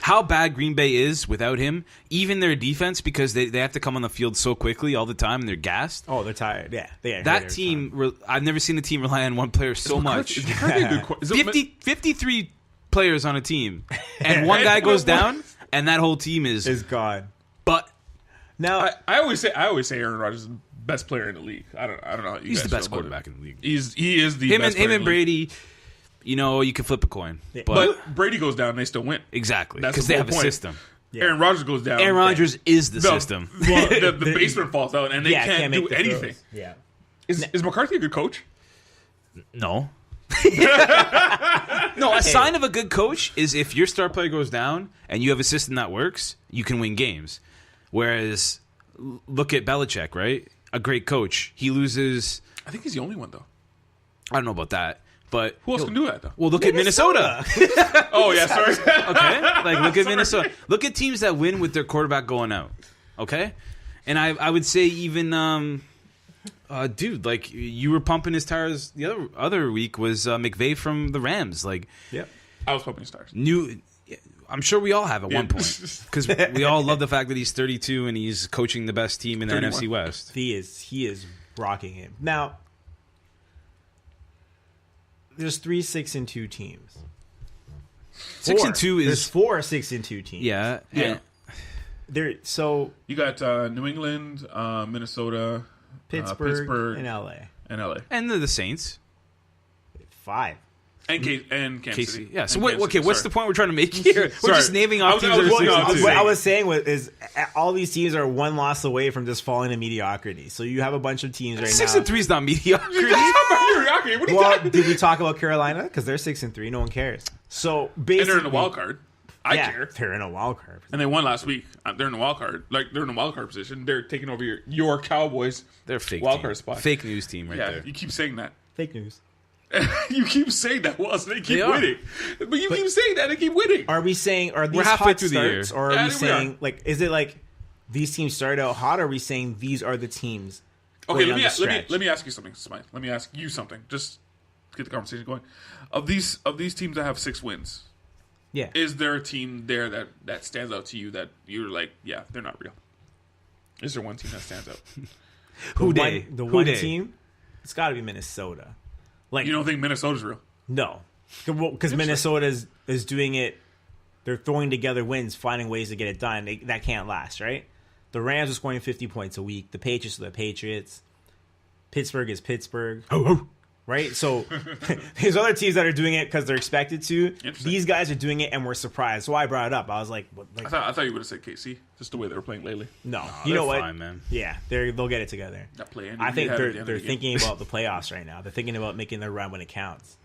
how bad Green Bay is without him. Even their defense, because they have to come on the field so quickly all the time, and they're gassed. Oh, they're tired. Yeah. That team, I've never seen a team rely on one player so much. Is McCarthy a good is it- 53 players on a team, and one guy goes down, and that whole team is. is gone. But Now I always say Aaron Rodgers is the best player in the league. I don't know. How you he's guys the best feel about quarterback it. in the league. He is the Him best and player in the league. Brady, you can flip a coin, but, But Brady goes down, and they still win. exactly That's because the they whole have a point. system. Aaron Rodgers goes down. Aaron Rodgers is the No, system. Well, the basement falls out, and they can't do make the anything. throws. Yeah. Is McCarthy a good coach? No. No, a sign of a good coach is if your star player goes down and you have a system that works, you can win games. Whereas, look at Belichick, right? A great coach. He loses. I think he's the only one though. I don't know about that. But Who else can do that though? well, look at Minnesota. Oh yeah, sorry. Okay, like look at Minnesota. Look at teams that win with their quarterback going out. Okay, and I would say even dude, like you were pumping his tires the other week was McVay from the Rams. Like, Yep. I was pumping stars. I'm sure we all have at one Yeah. point because we all love the fact that he's 32 and he's coaching the best team in the 31. NFC West. He is rocking him. Now, there's 3 6-2 teams. 6-2 There's is 4 6-2 teams. yeah. Yeah. So You got New England, Minnesota, Pittsburgh, and LA. and LA, And the Saints. 5. and Kansas City. Yeah. So And wait, Kansas okay, City, what's sorry. the point we're trying to make here? We're Sorry. just naming off I teams was that are going on 6-2. What I was saying is all these teams are one loss away from just falling to mediocrity. So you have a bunch of teams right 6-3 is not mediocrity. What are you now. Well, talking? did we talk about Carolina? Because they're 6-3. No one cares. So basically, And they're in the wild card. I yeah, care. They're in a wild card. And they won last week. They're in the wild card. Like they're in the wild card position. They're taking over your Cowboys. They're a fake wild team. card spot. Fake news team right Yeah, there. you keep saying that. Fake news. You keep saying that, Wells. They keep They are. winning. But you keep saying that. They keep winning. Are we saying are these halfway hot through the year. starts, or are Yeah, we we saying are. like is it like these teams started out hot? Or are we saying these are the teams? Okay, going on the let me ask you something, Smythe. Let me ask you something. Just get the conversation going. Of these teams that have 6 wins, Yeah. is there a team there that stands out to you that you're like, yeah, they're not real? Is there one team that stands out? Who the dey? one, the Who one dey? team? It's got to be Minnesota. Like You don't think Minnesota's real? no, because Minnesota is doing it. They're throwing together wins, finding ways to get it done. That can't last, right? The Rams are scoring 50 points a week. The Patriots are the Patriots. Pittsburgh is Pittsburgh. Right? So there's other teams that are doing it because they're expected to. Interesting. These guys are doing it and we're surprised. So I brought it up. I was like, what, like I thought you would have said KC, just the way they were playing lately. no. They're You know what? fine, man. Yeah, they'll get it together. Not playing. I think at the end they're of the game. thinking about the playoffs right now. They're thinking about making their run when it counts.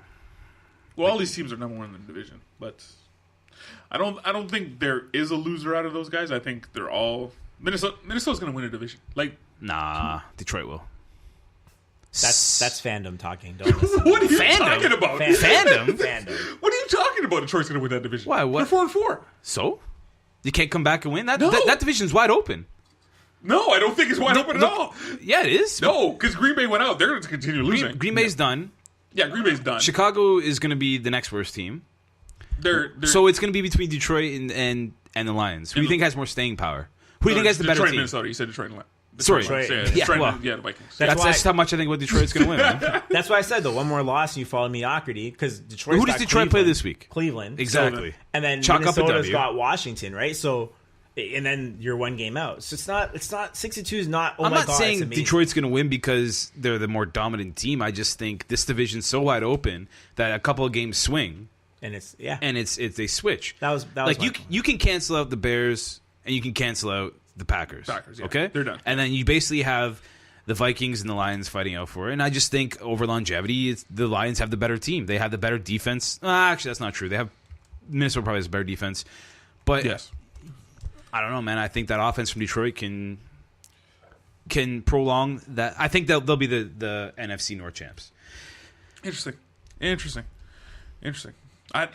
Well, all these teams are number 1 in the division, but I don't think there is a loser out of those guys. I think they're all Minnesota's going to win a division. Like, Nah, Detroit will. That's fandom talking. Don't listen. what are you Fandom? talking about? Fandom? Fandom. What are you talking about? Detroit's going to win that division. Why, what? They're 4-4. So? You can't come back and win? No. That division's wide open. No, I don't think it's wide open at all. Yeah, it is. No, because Green Bay went out. They're going to continue losing. Green Bay's done. Yeah, Green Bay's done. Chicago is going to be the next worst team. They're So it's going to be between Detroit and the Lions. Who do you think has more staying power? Who do you think has the better Detroit, team? Minnesota. You said Detroit and Sorry. Detroit. Detroit. Yeah, Yeah, Detroit, well, yeah, the Vikings. That's how much I think what Detroit's going to win. Man. That's why I said though, one more loss and you fall in mediocrity because Detroit. Who does Detroit play this week? Cleveland. Exactly. And then Chalk up a Minnesota's W. got Washington, right? So, and then you're one game out. So it's not 6-2 is not. Oh I'm my not god, saying it's amazing. Detroit's going to win because they're the more dominant team. I just think this division's so wide open that a couple of games swing and it's yeah. and it's they switch. That was like my you point. you can cancel out the Bears and you can cancel out the Packers. Packers, yeah. Okay, They're done. And then you basically have the Vikings and the Lions fighting out for it. And I just think over longevity, the Lions have the better team. They have the better defense. Actually, that's not true. They have Minnesota probably has a better defense, but Yes. I don't know, man. I think that offense from Detroit can prolong that. I think they'll be the NFC North champs. Interesting. I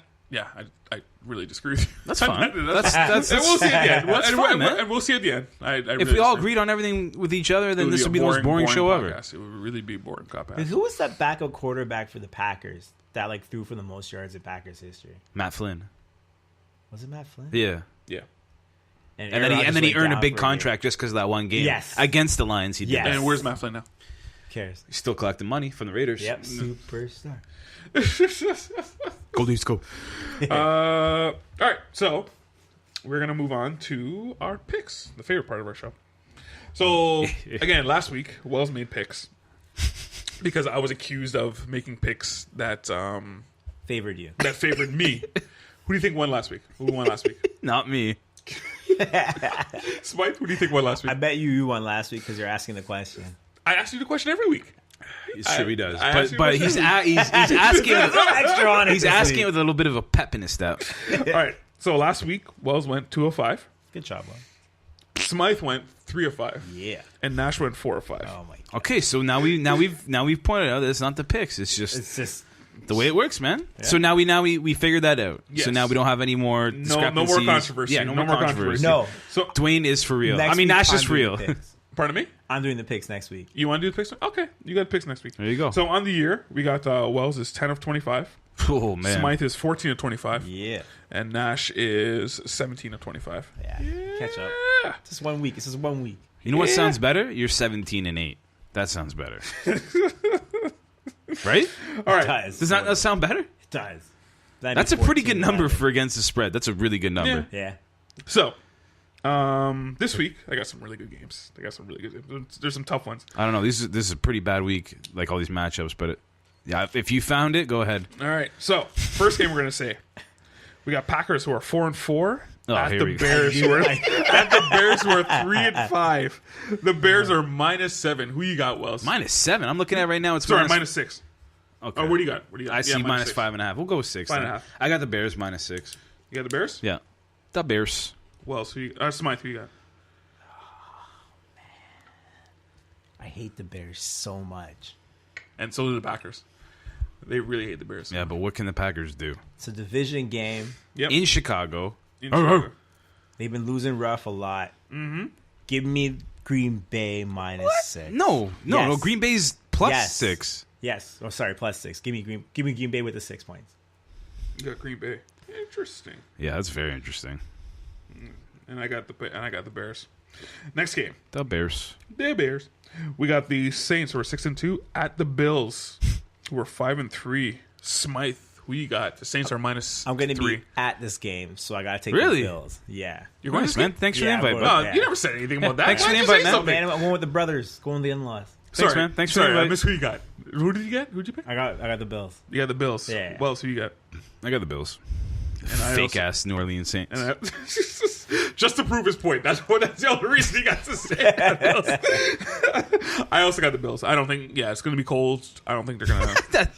really disagree with you. That's fine. That's, That's and we'll see at the end. That's and, fine, and, man. and we'll see at the end. I If really we all disagree. agreed on everything with each other, It then this be would a be the most boring show ever. podcast. It would really be a boring cop Dude, who was that backup quarterback for the Packers that like threw for the most yards in Packers history? Matt Flynn. Was it Matt Flynn? Yeah. Yeah. And Aaron then Rodgers he went earned a down big for contract just because of that one game. Yes. Against the Lions, he did. Yes. that. And where's Matt Flynn now? Who cares? He's still collecting money from the Raiders. Yep, superstar. Go Leafs, go. All right, so we're gonna move on to our picks, the favorite part of our show. So again, last week Wells made picks because I was accused of making picks that Favored you. that favored me. Who do you think won last week? Who won last week? Not me. Smythe, who do you think won last week? I bet you won last week because you're asking the question. I ask you the question every week. It's true, he does. I asked you But about he's that. he's asking Extra on it he's this asking week. with a little bit of a pep in his step. All right, so last week Wells went 2 of 5. Good job, Will. Smythe went 3 of 5. Yeah. And Nash went 4 of 5. Oh my god. Okay, so now we've pointed out that it's not the picks. It's just It's just The way it works, man. Yeah. So now we figured that out. Yes. So now we don't have any more discrepancies. No more controversy. Yeah, no more controversy. No. So Dwayne is for real. Next I mean, week, Nash I'm is for doing real. the picks. pardon me? I'm doing the picks next week. You want to do the picks? Okay, you got picks next week. There you go. So on the year, we got Wells is 10 of 25. Oh, man. Smythe is 14 of 25. Yeah. And Nash is 17 of 25. Yeah. Catch up. Yeah. Just 1 week. This is 1 week. You know what sounds better? You're 17-8. That sounds better. Right? All right. Does that sound better? It does. That's a pretty good number for against the spread. That's a really good number. Yeah. So, this week I got some really good games. There's some tough ones. I don't know. This is a pretty bad week, like all these matchups. But if you found it, go ahead. All right. So, first game we're gonna say we got Packers who are 4-4 at here the we go. Bears who are at the Bears who are 3-5. The Bears are -7. Who you got, Wells? -7. I'm looking at it right now. It's Sorry, -6. Okay. Oh, what do you got? I see -6. -5.5. We'll go with 6. 5.5. I got the Bears -6. You got the Bears? Yeah, the Bears. Wells, Smythe, who you got? I hate the Bears so much. And so do the Packers. They really hate the Bears. Yeah, but what can the Packers do It's a division game. Yep. in Chicago? In Chicago. They've been losing rough a lot. Mm-hmm. Give me Green Bay -6. No. Yes. Green Bay's plus Yes. 6. Yes. Oh, sorry, +6. Give me Green Bay with the 6 points. You got Green Bay. Interesting. Yeah, that's very interesting. And I got the Bears. Next game. The Bears. The Bears. We got the Saints who are 6-2 at the Bills who are 5-3. Smythe, who you got? The Saints are -3. I'm going to be at this game, so I got to take Really? the Bills. Yeah. You're going Nice, to man. Thanks for the Yeah, invite, I'm bud. going- You never said anything about that. Thanks for Why'd the you say invite, man. something? Man, I'm going with the brothers. Going with the in-laws. Thanks, Sorry. man. Thanks for the Sorry, I invite. missed who you got. Who did you get? Who'd you pick? I got the Bills. You got the Bills. Yeah. Well, who you got? I got the Bills. I Fake also- ass New Orleans Saints. And just to prove his point. That's the only reason he got to say it. I also got the Bills. I don't think. Yeah, it's going to be cold. I don't think they're going to. That-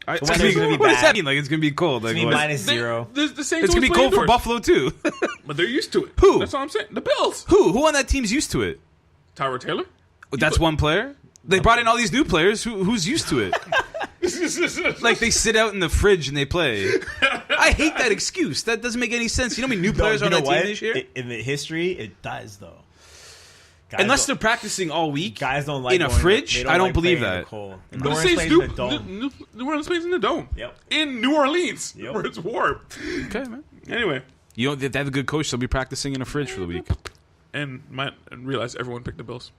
weather's what gonna be does bad. that mean? Like it's gonna be cold. Like It's what? -0. The Saints It's gonna be always play cold for indoors. Buffalo too. But they're used to it. Who? That's all I'm saying. The Bills. Who on that team's used to it? Tyrod Taylor. That's one player. They brought in all these new players. Who's used to it? Like they sit out in the fridge and they play. I hate that excuse. That doesn't make any sense. You know how many new players are on that team this year? In the history, it does though. Guys Unless don't- they're practicing all week. guys don't like in a going- fridge. they I don't like believe playing in that. the cold. The New Orleans Saints plays do. in the dome. New Orleans plays in the dome. Yep. In New Orleans, Yep. where it's warm. Okay, man. Anyway, You know they have a good coach. They'll be practicing in a fridge for the week. and realize everyone picked the Bills.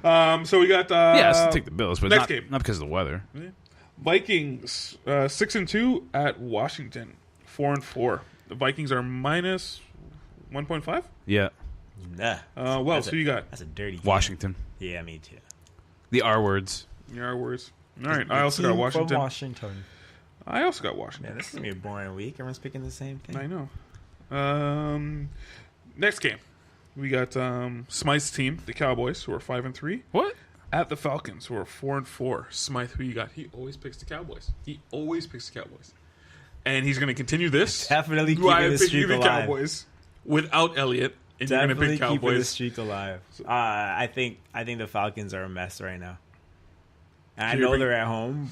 So we got Yeah, so take the Bills, but next not, game. not because of the weather. Vikings 6-2 at Washington 4-4. The Vikings are -1.5. Yeah, Nah. So you got That's a dirty game. Washington. Yeah, me too. The R words. your words. All right, I also got Team from Washington. Washington. I also got Washington. Man, this is gonna be a boring week. Everyone's picking the same thing. I know. Next game, we got Smythe's team, the Cowboys, who are 5-3, What? at the Falcons, who are 4-4. Smythe, who you got? He always picks the Cowboys. And he's going to continue this. Definitely Why keeping I the pick streak you the alive. Cowboys without Elliott, and you're going to Definitely pick keeping the Cowboys. streak alive. I think the Falcons are a mess right now. And I So you're know bring- they're at home,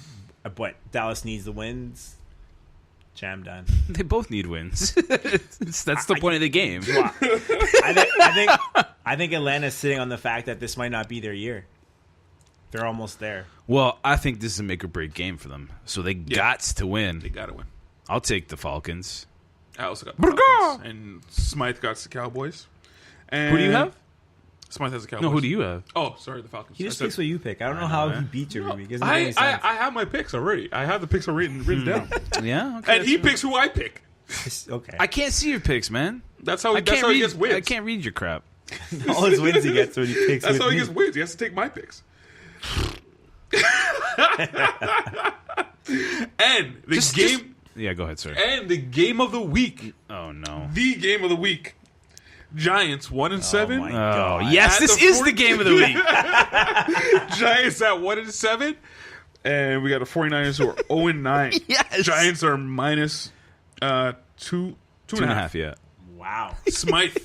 but Dallas needs the wins. Jam done. They both need wins. That's the point of the game. I think Atlanta's sitting on the fact that this might not be their year. They're almost there. Well, I think this is a make or break game for them. So they gots to win. They got to win. I'll take the Falcons. I also got the Falcons, and Smythe got the Cowboys. And Who do you have? Smythe has the Cowboys. No, who do you have? Oh, sorry, the Falcons. He just I said- picks what you pick. I don't know how he beats you every week. It doesn't make I any sense. have my picks already. I have the picks already written down. Yeah, okay. And he picks who I pick. Okay. I can't see your picks, man. That's how I he can't read. gets wins. I can't read your crap. All his wins he gets when he picks That's with how he me. gets wins. He has to take my picks. And the game Yeah, go ahead, sir. and the game of the week. Oh no. The game of the week. Giants 1-7. my Oh God. yes, At this the is 40 the game of the week. Giants at 1-7. And we got the 49ers who are 0-9. Yes. Giants are minus two and a half. Yeah. Wow. Smythe,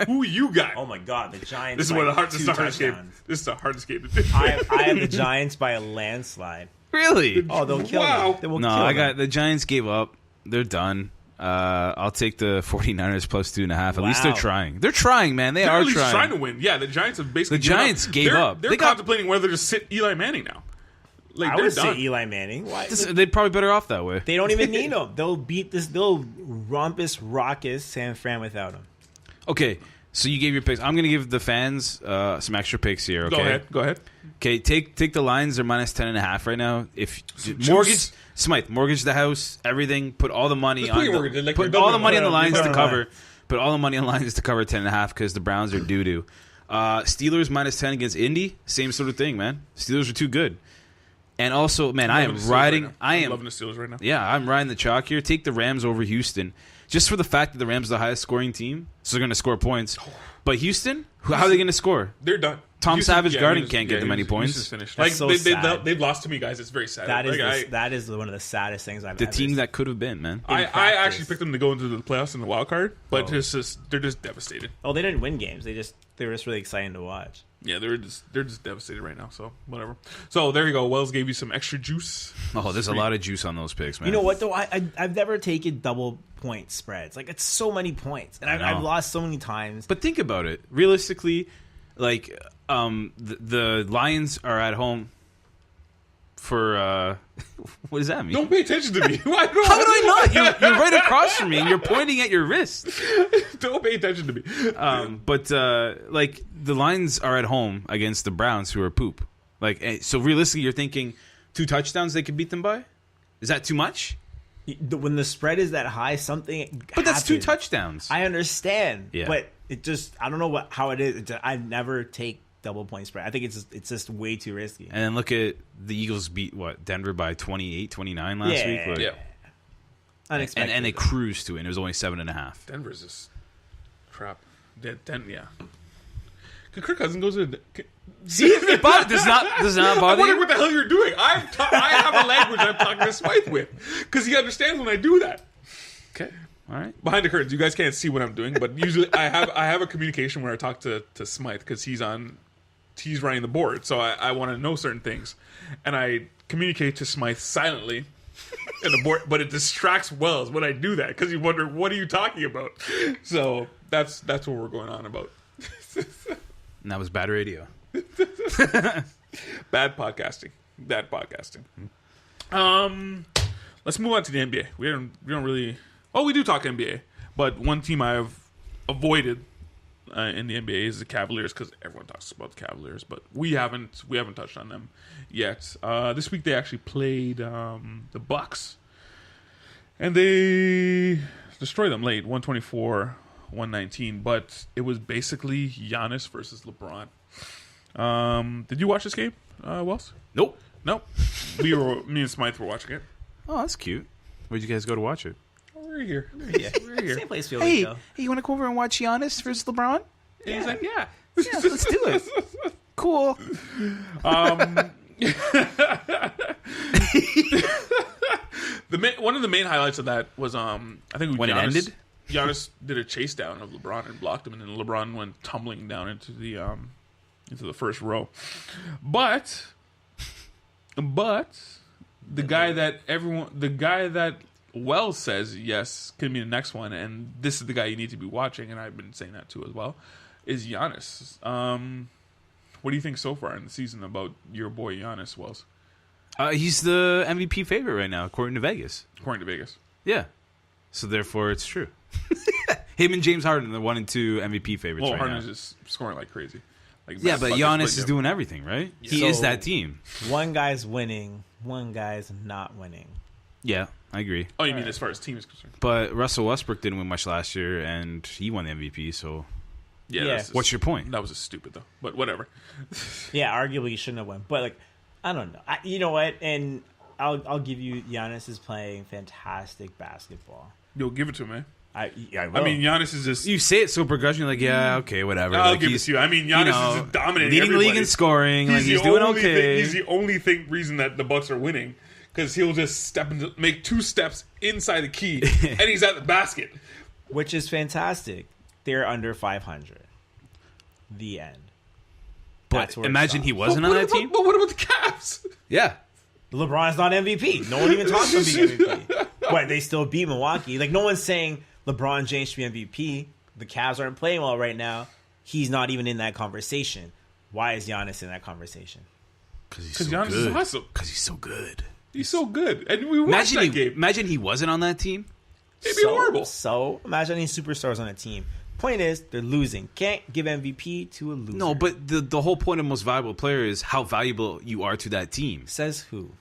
who you got? Oh my God, the Giants. This is by one of the hardest. This is two the hardest game. touchdowns. This is the hardest game to do. I have the Giants by a landslide. Really? Oh, they'll kill Wow. them. They will No, kill I them. got the Giants gave up. They're done. I'll take the 49ers plus 2.5. At least they're Wow. trying. They're trying, man. They're They're are at least trying. trying to win. Yeah, the Giants have basically The Giants gave up. They're They got- contemplating whether to sit Eli Manning now. Like I they're would done. say Eli Manning. Why? They'd probably better off that way. They don't even need him. They'll beat this. They'll raucous San Fran without him. Okay, so you gave your picks. I'm going to give the fans some extra picks here. Okay, Go ahead. Okay, take the Lions. They're minus 10.5 right now. If juice. mortgage the house, everything. Put all the money Just put on. your mortgage, like Put you're all the building money a- on the Lions you're to building a cover. line. Put all the money on the Lions to cover 10.5 because the Browns are doo doo. Steelers minus 10 against Indy. Same sort of thing, man. Steelers are too good. And also, man, I am riding. I'm loving the Steelers right now. Yeah, I'm riding the chalk here. Take the Rams over Houston, just for the fact that the Rams are the highest scoring team, so they're going to score points. But Houston, how are they going to score? They're done. Tom Savage Garden Houston- can't get them many points. Houston's finished. That's Like so they, sad. they've lost to me, guys. It's very sad. That is Like, that is one of the saddest things I've The ever team seen. that could have been, man. I practice. actually picked them to go into the playoffs in the wild card, but Oh. they're just devastated. Oh, they didn't win games. They were just really exciting to watch. Yeah, they're just devastated right now. So whatever. So there you go. Wells gave you some extra juice. Oh, there's a lot of juice on those picks, man. You know what though? I've never taken double point spreads. Like it's so many points, and I know. I've lost so many times. But think about it. Realistically, like the Lions are at home for what does that mean? Don't pay attention to me. Why don't How would I not? You're right across from me, and you're pointing at your wrist. Don't pay attention to me. But like the Lions are at home against the Browns, who are poop. Like, so realistically, you're thinking 2 touchdowns they could beat them by? Is that too much? When the spread is that high, something. But that's 2 happens. touchdowns. I understand, Yeah. but it just I don't know how it is. I never take double point spread. I think it's just way too risky. And then look at the Eagles beat Denver by 28, 29 last Yeah. week. Like, Yeah, Unexpected. and they cruised to it. And it was only 7.5. Denver's just crap. Yeah. Could Kirk Cousins goes to? See, it does not I'm bother wondering you. what the hell you're doing. I have a language I'm talking to Smythe with because he understands when I do that. Okay, all right. Behind the curtains, you guys can't see what I'm doing, but usually I have a communication where I talk to Smythe because he's running the board, so I want to know certain things, and I communicate to Smythe silently in the board, but it distracts Wells when I do that because you wonder what are you talking about. So that's what we're going on about. And that was bad radio. Bad podcasting. Let's move on to the NBA. We don't really. Oh, we do talk NBA, but one team I have avoided in the NBA is the Cavaliers because everyone talks about the Cavaliers, but we haven't touched on them yet. This week they actually played the Bucks, and they destroyed them late, 124-119. But it was basically Giannis versus LeBron. Did you watch this game, Wells? Nope. No. Me and Smythe were watching it. Oh, that's cute. Where'd you guys go to watch it? We're here. yeah. We're here. Same place we always go. you want to go over and watch Giannis versus LeBron? And he's like, yeah. Yeah, let's do it. Cool. One of the main highlights of that was I think When it ended? Giannis did a chase down of LeBron and blocked him, and then LeBron went tumbling down into the first row. But the guy that Wells says yes can be the next one, and this is the guy you need to be watching, and I've been saying that too as well, is Giannis. What do you think so far in the season about your boy Giannis, Wells? He's the MVP favorite right now, according to Vegas. According to Vegas. Yeah. So therefore, it's true. Him and James Harden are the 1 and 2 MVP favorites Well, right Harden now. is just scoring like crazy. Like, Yeah, but Buckets Giannis played is him. doing everything, right? He So- is that team. One guy's winning, one guy's not winning. Yeah, I agree. Oh, you mean as far as team is concerned? But Russell Westbrook didn't win much last year, and he won the MVP. So, Yeah. Yeah. That's just- what's your point? That was just stupid though. But whatever. Yeah, arguably he shouldn't have won. But like, I don't know. You know what? And I'll give you Giannis is playing fantastic basketball. Yo, give it to him, man. I I will. mean, Giannis is just. you say it so begrudgingly, like, yeah, okay, whatever. I'll like, give it he's, to you. I mean, Giannis is just dominating leading the league everybody. in scoring. Like, he's the doing only okay. He's the only reason that the Bucks are winning because he'll just make 2 steps inside the key and he's at the basket. which is fantastic. They're under 500. The end. But That's where it imagine he stops. wasn't on that team. But what about the Cavs? Yeah. LeBron's not MVP. No one even talks about being MVP. But they still beat Milwaukee. Like, no one's saying LeBron James should be MVP. The Cavs aren't playing well right now. He's not even in that conversation. Why is Giannis in that conversation? Because he's Giannis is awesome. Because he's so good. He's so good. And we watched that game. Imagine he wasn't on that team. It'd be horrible. So, imagine any superstars on a team. Point is, they're losing. Can't give MVP to a loser. No, but the whole point of most valuable player is how valuable you are to that team. Says who?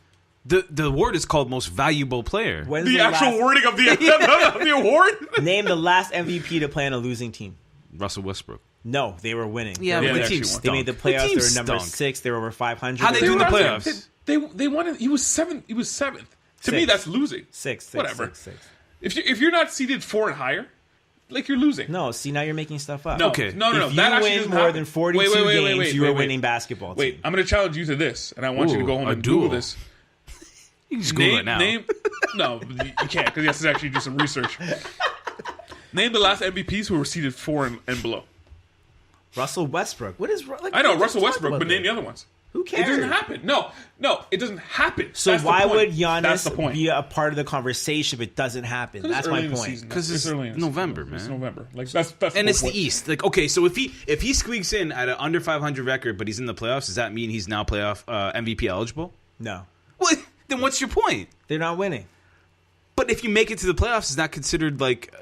The award is called most valuable player. When's The actual wording of the award? Name the last MVP to play on a losing team. Russell Westbrook. No, they were winning. Yeah, they but were the actually team won. stunk. They made the playoffs. team They were number stunk. 6. They were over 500. How'd they do in the were- playoffs? They won. He was seventh. He was seventh. To me, Six. that's losing. Six. Whatever. Six. If you're not seeded 4 and higher, like you're losing. No, see, now you're making stuff up. No, Okay. no. If you That actually win doesn't more happen. than 42 games, you are wait. winning basketball. Wait, team. I'm going to challenge you to this, and I want you to Ooh, go home a and duel. Google this. You can just Google it now. No, you can't because he has to actually do some research. Name the last MVPs who were seeded 4 and below. Russell Westbrook. What is like? I know what Russell are you Westbrook, talking but name the about other ones. Who It cares? doesn't happen. No, it doesn't happen. So That's the why point. would That's the Giannis point. be a part of the conversation if it doesn't happen? That's my point. Because it's early in the November, season. It's man. November. Like that's And the it's the point. East. Like, okay, so if he squeaks in at an under 500 record, but he's in the playoffs, does that mean he's now playoff MVP eligible? No, What? Then what's your point? they're not winning. But if you make it to the playoffs, it's not considered like.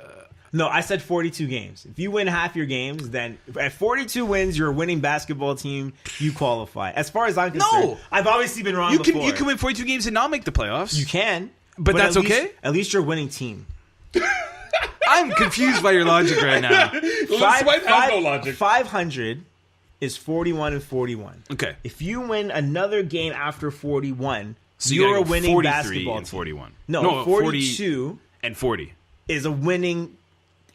No, I said 42 games. If you win half your games, then at 42 wins, you're a winning basketball team. You qualify. As far as I'm concerned, No! I've obviously been wrong You before. can win 42 games and not make the playoffs. You can, But that's at least- okay? At least you're a winning team. I'm confused by your logic right now. Smythe has no logic. 500 is 41 and 41. Okay, If you win another game after 41, so you you're a gotta go winning 43 basketball and team. 41. No, 40 42 and 40. is a winning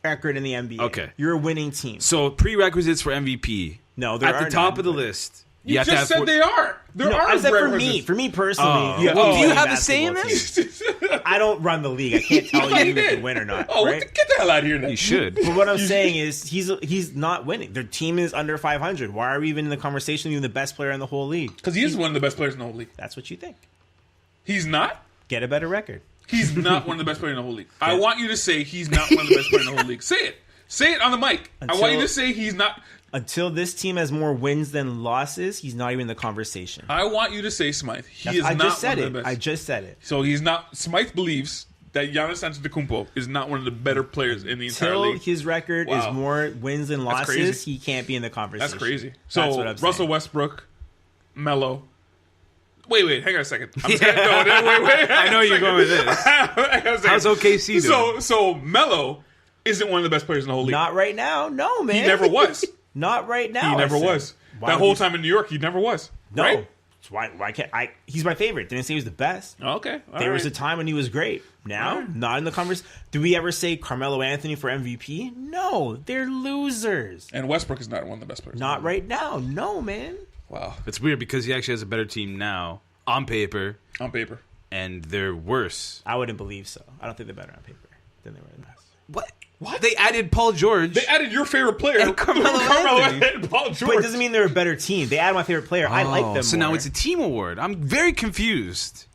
record in the NBA. Okay. You're a winning team. So prerequisites for MVP. No, there at are the top none. of the list. You have to just have said they are. There No, are I said for prerequisites. me. For me personally, Oh. you have Oh. a Do you winning have the same basketball then? team. I don't run the league. I can't tell Yeah, you you who did. can win or not. Oh, right? get the hell out of here! Then. You should. But what I'm saying is he's not winning. Their team is under 500. Why are we even in the conversation of even the best player in the whole league? Because he is one of the best players in the whole league. That's what you think. He's not. Get a better record. He's not one of the best players in the whole league. I want you to say he's not one of the best players in the whole league. Say it. Say it on the mic. I want you to say he's not. Until this team has more wins than losses, he's not even in the conversation. I want you to say Smythe. He is I not just said one it. of the best. I just said it. So he's not. Smythe believes that Giannis Antetokounmpo is not one of the better players in the entire Until league. his record Wow. is more wins than That's losses, crazy. he can't be in the conversation. That's crazy. That's So what I'm Russell saying. Westbrook, Melo. Wait, hang on a second. I'm just gonna, no, wait. I know you're going with this. How's OKC doing? So Melo isn't one of the best players in the whole league. Not right now. No, man. He never was. Not right now. He never I said. was. Why That would whole you- time in New York, he never was. No. Right? Why can't I? He's my favorite. Didn't say he was the best. Okay. All There was a right. time when he was great. Now, Alright. not in the conversation. Do we ever say Carmelo Anthony for MVP? No, they're losers. And Westbrook is not one of the best players. Not right now. No, man. Wow. It's weird because he actually has a better team now on paper, On paper. and they're worse. I wouldn't believe so. I don't think they're better on paper than they were in the past. What? They added Paul George. They added your favorite player, And Carmelo Anthony. and Paul George. But it doesn't mean they're a better team. They added my favorite player. I like them So more. now it's a team award. I'm very confused.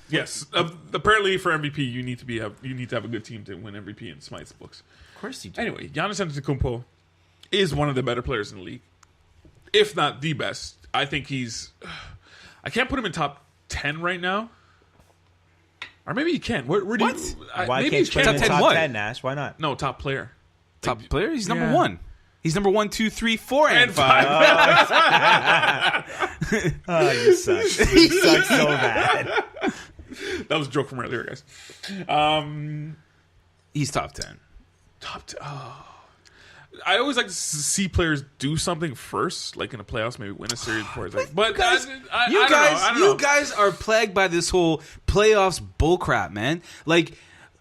Yes. Apparently, for MVP, you need to have a good team to win MVP in Smythe's books. Of course you do. Anyway, Giannis Antetokounmpo is one of the better players in the league, if not the best. I think he's. I can't put him in top 10 right now, or maybe you can. Where do What? you? Why maybe can't you you put can. him in Top 10 top what? 10, Nash? Why not? No, top player. Top player? He's number yeah. 1. He's number 1, 2, 3, 4, and 5. Oh, you suck. You suck so bad. That was a joke from earlier, guys. He's top 10. Top. I always like to see players do something first, like in the playoffs, maybe win a series before. It's like, but You guys, I don't know. you guys are plagued by this whole playoffs bullcrap, man. Like,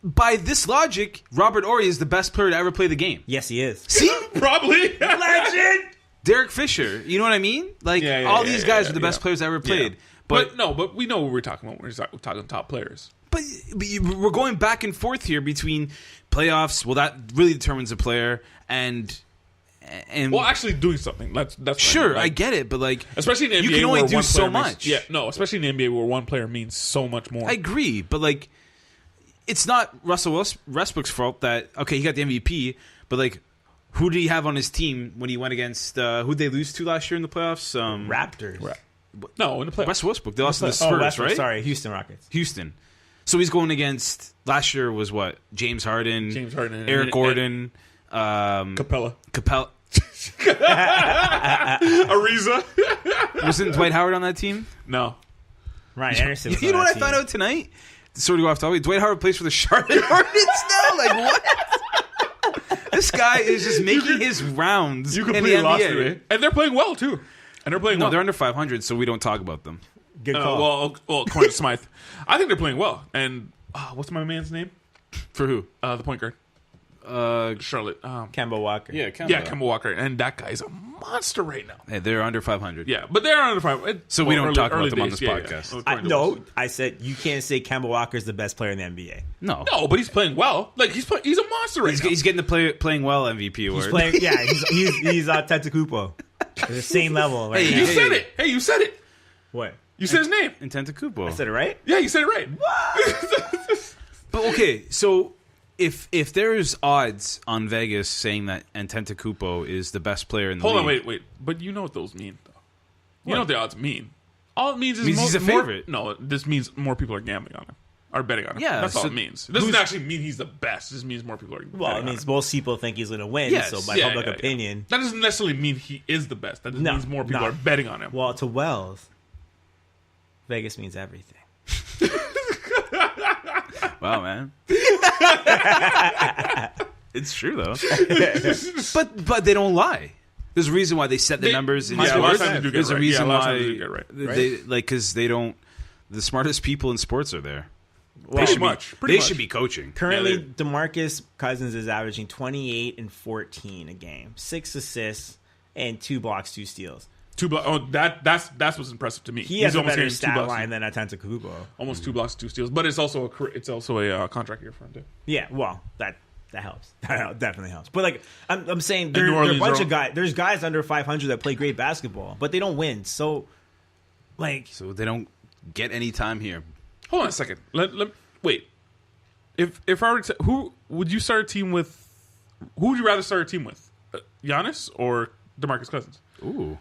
by this logic, Robert Horry is the best player to ever play the game. Yes, he is. See? Probably Legend! Derek Fisher, you know what I mean? Like, Yeah, all these guys are the best players ever played. Yeah. But But we know what we're talking about. We're talking top players. But we're going back and forth here between playoffs. Well, that really determines a player, and And Well, actually doing something. That's what sure, mean. I Like, get it, but like especially in the NBA, you can only where do one so player much. especially in the NBA where one player means so much more. I agree, but like, it's not Russell Westbrook's fault that he got the MVP, but like, who did he have on his team when he went against who'd they lose to last year in the playoffs? Raptors. No, in the playoffs. Russell Westbrook. They lost to the Spurs, Westbrook, right? Sorry, Houston Rockets. Houston. So he's going against last year was what? James Harden, Eric Gordon, Capella. Ariza. Wasn't Dwight Howard on that team? No. Ryan Anderson. Was You know on what I that found team. out tonight? Sort of go off topic. Dwight Howard plays for the Charlotte Hornets now. Like what? This guy is just making his rounds. You in the completely lost NBA. it. And they're playing well, too. And they're playing No, well. they're under 500, so we don't talk about them. Good call. Well, according to Smythe. I think they're playing well. And what's my man's name? For who? The point guard. Charlotte. Kemba Walker. Kemba Walker. And that guy's a monster right now. Hey, they're under 500. Yeah, but they're under 5. So we don't talk about them on days, this podcast. According to No, us. I said you can't say Kemba Walker is the best player in the NBA. No. No, but he's playing well. Like, he's a monster right now. He's getting the playing well MVP award. He's playing. Yeah, he's Tentacoupo. They're the same level. Right Hey, now. You said it. Hey, you said it. What? You said his name. Antetokounmpo. I said it right. Yeah, you said it right. But okay, so if there's odds on Vegas saying that Antetokounmpo is the best player in the Hold on, league. wait. But you know what those mean, though. You know what the odds mean. All it means is Means he's a favorite. No, this means more people are gambling on him. Are betting on him. Yeah, That's all so it means. It doesn't actually mean he's the best. It just means more people are betting Well, it on means him. most people think he's going to win. Yes. So by Yeah, public yeah. opinion, That doesn't necessarily mean he is the best. That just No, means more people no. are betting on him. well, to Wells, Vegas means everything. Wow, man. It's true though. but they don't lie. There's a reason why they set the numbers in Yeah, a lot of sports. times they do get There's a right. reason Yeah, a lot of why times they do get right. they like because they don't. The smartest people in sports are there. Pretty They much. should be coaching. Currently, they- DeMarcus Cousins is averaging 28 and 14 a game, 6 assists and 2 blocks, 2 steals. That's what's impressive to me. He has a better getting 2 stat blocks, line than Antetokounmpo. almost 2 blocks, 2 steals. But it's also a contract year for him too. Yeah, well, that helps. That definitely helps. But like I'm saying, New there are a Orleans bunch are- of guys. There's guys under 500 that play great basketball, but they don't win. So, like, So they don't get any time here. Hold on a second. Wait. If I were to, who would you start a team with? Who would you rather start a team with? Giannis or DeMarcus Cousins? Ooh,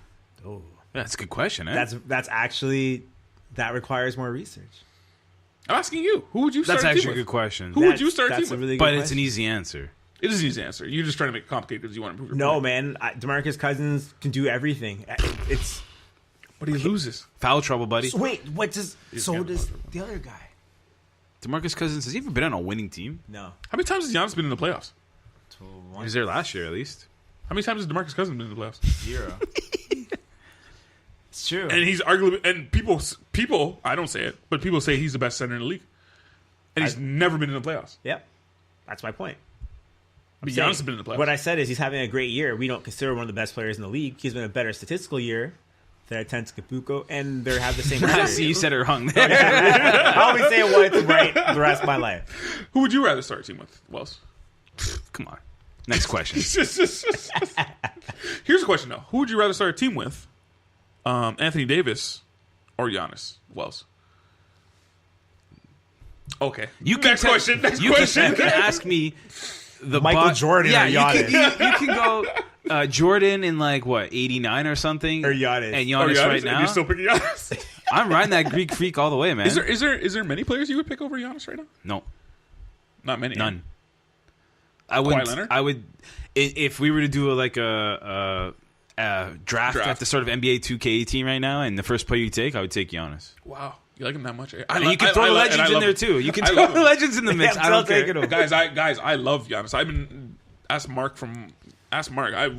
that's a good question. Eh? that's actually that requires more research. I'm asking you. Who would you start That's a team actually a with? good question. Who would you start a That's team a with? really good But question. it's an easy answer. It is an easy answer. You're just trying to make it complicated because you want to prove your No, point. man. DeMarcus Cousins can do everything. It's But he loses. Foul trouble, buddy. wait. What does so getting does closer. the other guy? DeMarcus Cousins, has he ever been on a winning team? No. How many times has Giannis been in the playoffs? He was there last year, at least. How many times has DeMarcus Cousins been in the playoffs? 0. It's true. And he's arguably, and people, I don't say it, but people say he's the best center in the league. And he's never been in the playoffs. Yep. That's my point. But Saying- Giannis has been in the playoffs. What I said is he's having a great year. We don't consider one of the best players in the league. He's been a better statistical year than Tentacoupo, and they have the same record. See, you said it wrong there. I'll be saying what's right the rest of my life. Who would you rather start a team with, Wells? Come on. Next question. Here's a question, though. Who would you rather start a team with? Anthony Davis or Giannis? Wells. Okay. You can Next tell- question. Next you question. Can ask me the Michael Jordan Yeah, or you Giannis. can go Jordan in like what 89 or something, Or Giannis. and Or Giannis, Giannis, right and now. you're still picking Giannis. I'm riding that Greek freak all the way, man. Is there many players you would pick over Giannis right now? No, Not many. none. I would. Leonard? I would. If we were to do like a draft at the sort of NBA 2K18 right now, and the first player you take, I would take Giannis. Wow. You like him that much? And you can throw the legends in there too. You can I throw love the him. legends in the mix. Yeah, I don't I'm taking care. him. guys, I love Giannis. I've been ask Mark.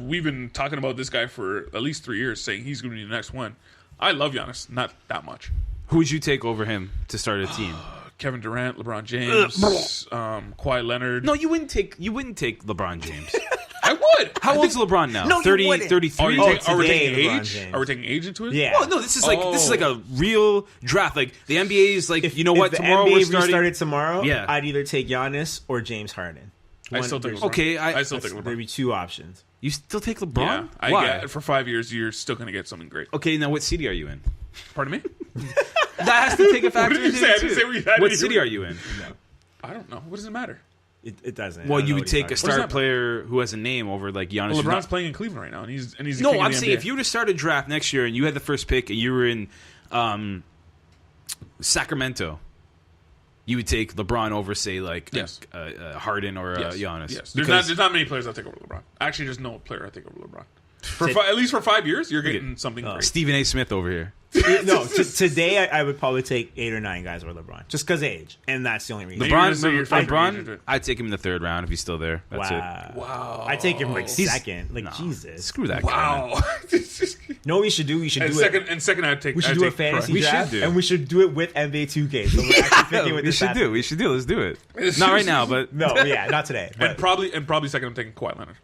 We've been talking about this guy for at least 3 years, saying he's going to be the next one. I love Giannis, not that much. Who would you take over him to start a team? Kevin Durant, LeBron James, Kawhi Leonard. No, you wouldn't take LeBron James. I would. How old's LeBron now? No, you 30, wouldn't. 33? Are we today, taking LeBron age? James. Are we taking age into it? Yeah. Oh no, this is like a real draft. Like the NBA is like, If, you know if what? the Tomorrow NBA we're starting. restarted tomorrow, Yeah. I'd either take Giannis or James Harden. I still take LeBron. Okay, I still take There'd LeBron. be two options. You still take LeBron? Yeah, I Why? get for 5 years. You're still going to get something great. Okay, now what city are you in? Pardon me. That has to take a factor. What did you say? I didn't say we had What any- city are you in? I don't know. What does it matter? It doesn't. Well, I don't you know would what take a he's star that? player who has a name over like Giannis. Well, who's LeBron's not- playing in Cleveland right now, and he's the No, king of I'm the saying NBA. if you were to start a draft next year and you had the first pick and you were in Sacramento, you would take LeBron over, say, like Yes. Harden or Yes. Giannis. Yes. Because There's not many players I take over LeBron. Actually, there's no player I take over LeBron. At least for 5 years, you're getting something great. Stephen A. Smith over here. talking about. No, today I would probably take 8 or 9 guys over LeBron, just because age, and that's the only reason. Maybe you're gonna LeBron, say your favorite age LeBron, is it. I'd take him in the third round if he's still there. That's it. Wow. I take him like He's- second. Like No, Jesus. Screw that guy. man. Wow. No, we should do. We should and do second, it. and second, I'd take. We should I'd do a take Troy. fantasy We should draft, do. and we should do it with NBA 2K. So we're actually thinking with We this should fast. do. We should do. Let's do it. It's Not right just- now, but No, yeah, not today. And But probably second, I'm taking Kawhi Leonard.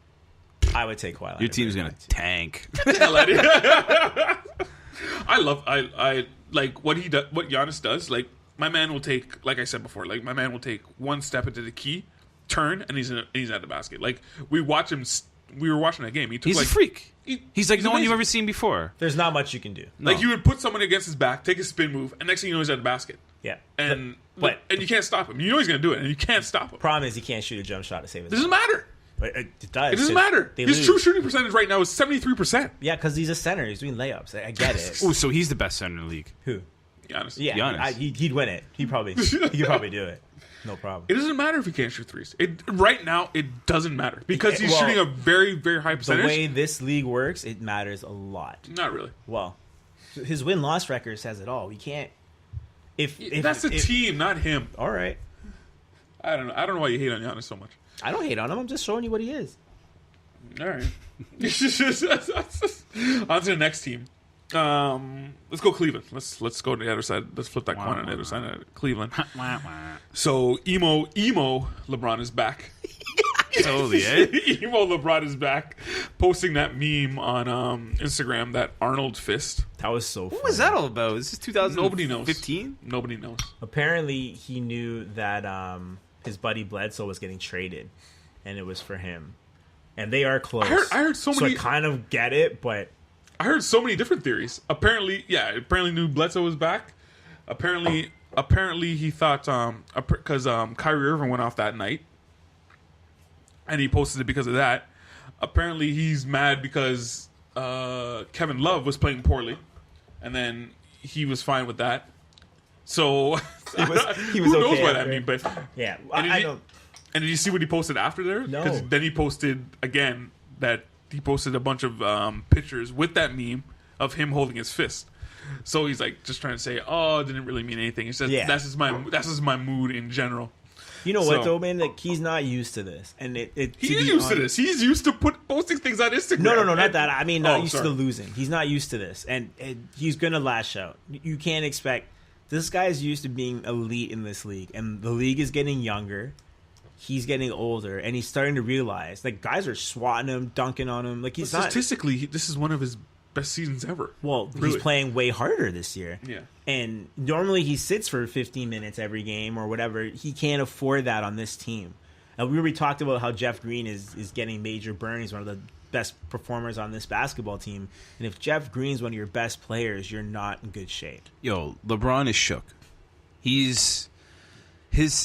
I would take Kawhi. your team's Leonard. gonna tank. I like what he does. What Giannis does. Like my man will take. Like I said before. Like my man will take one step into the key, turn, and he's at the basket. Like we watch him. We were watching that game. He took He's like a freak. He's like he's no one you've amazing. ever seen before. There's not much you can do. Like you would put someone against his back, take a spin move, and next thing you know he's at the basket. Yeah, And but and you can't stop him. You know he's gonna do it, and you can't stop him. problem is he can't shoot a jump shot to save his It doesn't life. matter. But it does. It doesn't 'cause matter. They His lose. true shooting percentage right now is 73%. Yeah, because he's a center. He's doing layups. I get it. Oh, so he's the best center in the league. Who? Giannis. Yeah, Giannis. he'd win it. He could probably do it. No problem. It doesn't matter if he can't shoot threes. Right now, it doesn't matter because he's Well, shooting a very, very high The percentage. way this league works, it matters a lot. Not really. Well, his win-loss record says it all. We can't. If That's the if- team, not him. All right, I don't know. I don't know why you hate on Giannis so much. I don't hate on him. I'm just showing you what he is. All right. On to the next team. Let's go Cleveland. Let's go to the other side. Let's flip that coin on the other side of Cleveland. So emo LeBron is back. Totally, eh? Emo LeBron is back, posting that meme on Instagram, that Arnold fist. That was so. What was that all about? Is this 2015? Nobody knows. Nobody knows. Apparently, he knew that his buddy Bledsoe was getting traded, and it was for him. And they are close. I heard so So many. I kind of get it, but I heard so many different theories. Apparently knew Bledsoe was back. Apparently he thought because Kyrie Irving went off that night, and he posted it because of that. Apparently he's mad because Kevin Love was playing poorly, and then he was fine with that. So he was who knows okay what that after. means? But yeah, And I did, don't. and did you see what he posted after there? No. Because then he posted again that he posted a bunch of pictures with that meme of him holding his fist. So he's like just trying to say, "Oh, it didn't really mean anything." He says, Yeah. "That's just my mood in general." You know So- what though, man? Like he's not used to this, and He's be used to honest- this. He's used to posting things on Instagram. No, not that. I mean, not used sorry. to the losing. He's not used to this, and he's gonna lash out. You can't expect. This guy's used to being elite in this league, and the league is getting younger. He's getting older, and he's starting to realize like guys are swatting him, dunking on him. Like he's not. Statistically, this is one of his best seasons ever. Well, Really. he's playing way harder this year. Yeah. And normally he sits for 15 minutes every game or whatever. He can't afford that on this team. And we already talked about how Jeff Green is getting major burn. He's one of the best performers on this basketball team. And if Jeff Green's one of your best players, you're not in good shape. Yo, LeBron is shook. His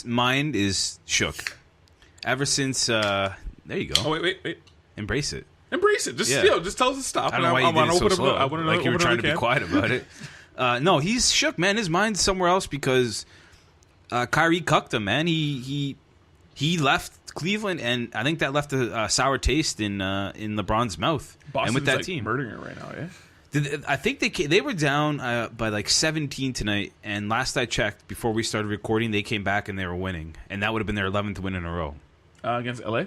mind is shook. Ever since there you go. Oh wait. Embrace it. Embrace it. Just Yeah. just tell us to stop. I don't know why you did it so slow. I want to know. Like you were trying to be can. quiet about it. No, he's shook, man. His mind's somewhere else because Kyrie cucked him, man. He left Cleveland, and I think that left a sour taste in LeBron's mouth. Boston's and with that like team, murdering it right now. Yeah. I think they were down by like 17 tonight, and last I checked, before we started recording, they came back and they were winning, and that would have been their 11th win in a row. Against LA.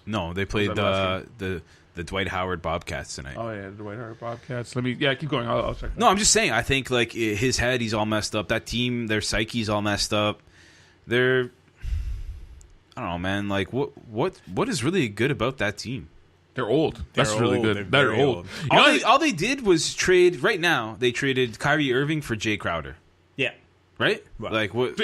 No, they played Was that last the Dwight Howard Bobcats tonight. Oh yeah, the Dwight Howard Bobcats. Keep going. I'll check. That. No, I'm just saying. I think like his head, he's all messed up. That team, their psyche's all messed up. I don't know, man. Like what is really good about that team? They're old. That's really old. good. They're They're very old. old. You know, All they did was trade. Right now, they traded Kyrie Irving for Jay Crowder. Yeah. Right? Right. Like what?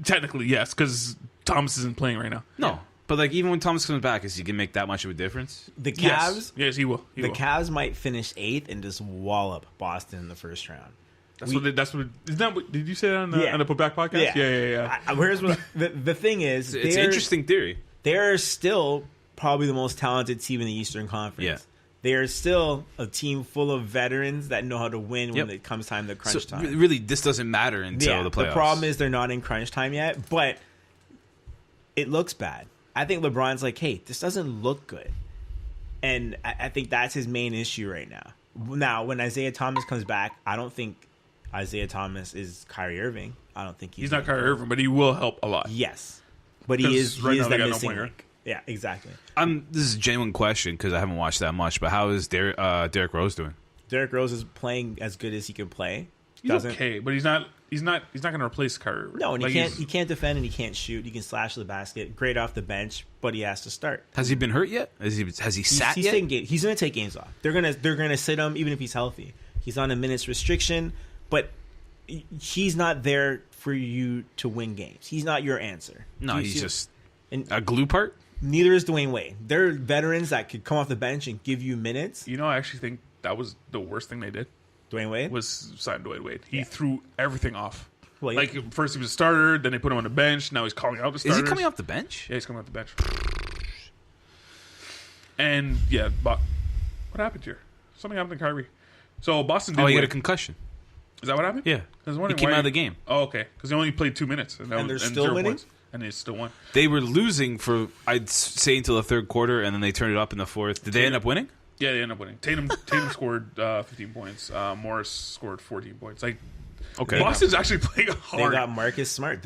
technically yes, because Thomas isn't playing right now. No, But like even when Thomas comes back, is he gonna make that much of a difference? The Cavs, Yes, he will. He the will. Cavs might finish 8th and just wallop Boston in the first round. That's what. Isn't that what? Did you say that on the Putback podcast? Yeah. Whereas the thing is, It's an interesting theory. They're still probably the most talented team in the Eastern Conference. Yeah. They are still a team full of veterans that know how to win when it comes time to crunch time. Really, this doesn't matter until the playoffs. The problem is they're not in crunch time yet, but it looks bad. I think LeBron's like, hey, this doesn't look good. And I think that's his main issue right now. Now, when Isaiah Thomas comes back, I don't think Isaiah Thomas is Kyrie Irving. I don't think he's not Kyrie Irving, but he will help a lot. Yes. But he is right now the they got missing no link. Yeah, exactly. This is a genuine question because I haven't watched that much. But how is Derrick Rose doing? Derrick Rose is playing as good as he can play. He's okay, but he's not going to replace Kyrie. No, and he can't defend and he can't shoot. He can slash the basket. Great off the bench, but he has to start. Has he been hurt yet? Has he sat he's yet? He's going to take games off. They're gonna sit him even if he's healthy. He's on a minutes restriction, but he's not there for you to win games. He's not your answer. No, he's just a glue part. Neither is Dwayne Wade. They're veterans that could come off the bench and give you minutes. You know, I actually think that was the worst thing they did. Dwayne Wade was sign Dwayne Wade. He threw everything off. Well, like first he was a starter, then they put him on the bench. Now he's calling out the starters. Is he coming off the bench? Yeah, he's coming off the bench. And but what happened here? Something happened to Kyrie. So Boston. He got a concussion. Is that what happened? Yeah, he came out of the game. Oh, okay. Because they only played 2 minutes, and they're still winning. Points, and they still won. They were losing for I'd say until the third quarter, and then they turned it up in the fourth. Did they end up winning? Yeah, they ended up winning. Tatum scored 15 points. Morris scored 14 points. Okay, Boston's actually playing hard. They got Marcus Smart.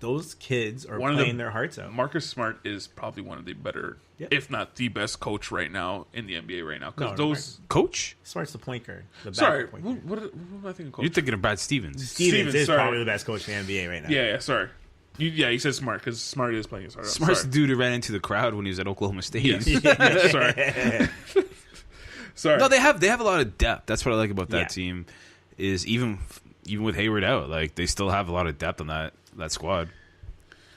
Those kids are playing their hearts out. Marcus Smart is probably one of the better, if not the best coach right now in the NBA right now. Coach Smart's the point guard. Sorry, point guard. what am I thinking of coach? You're thinking of Brad Stevens. Stevens is probably the best coach in the NBA right now. Yeah, sorry. He said Smart because Smart is playing his heart out. Smart's the dude who ran into the crowd when he was at Oklahoma State. Yes. Sorry. Sorry. No, they have a lot of depth. That's what I like about that team. Is even with Hayward out, like they still have a lot of depth on that squad.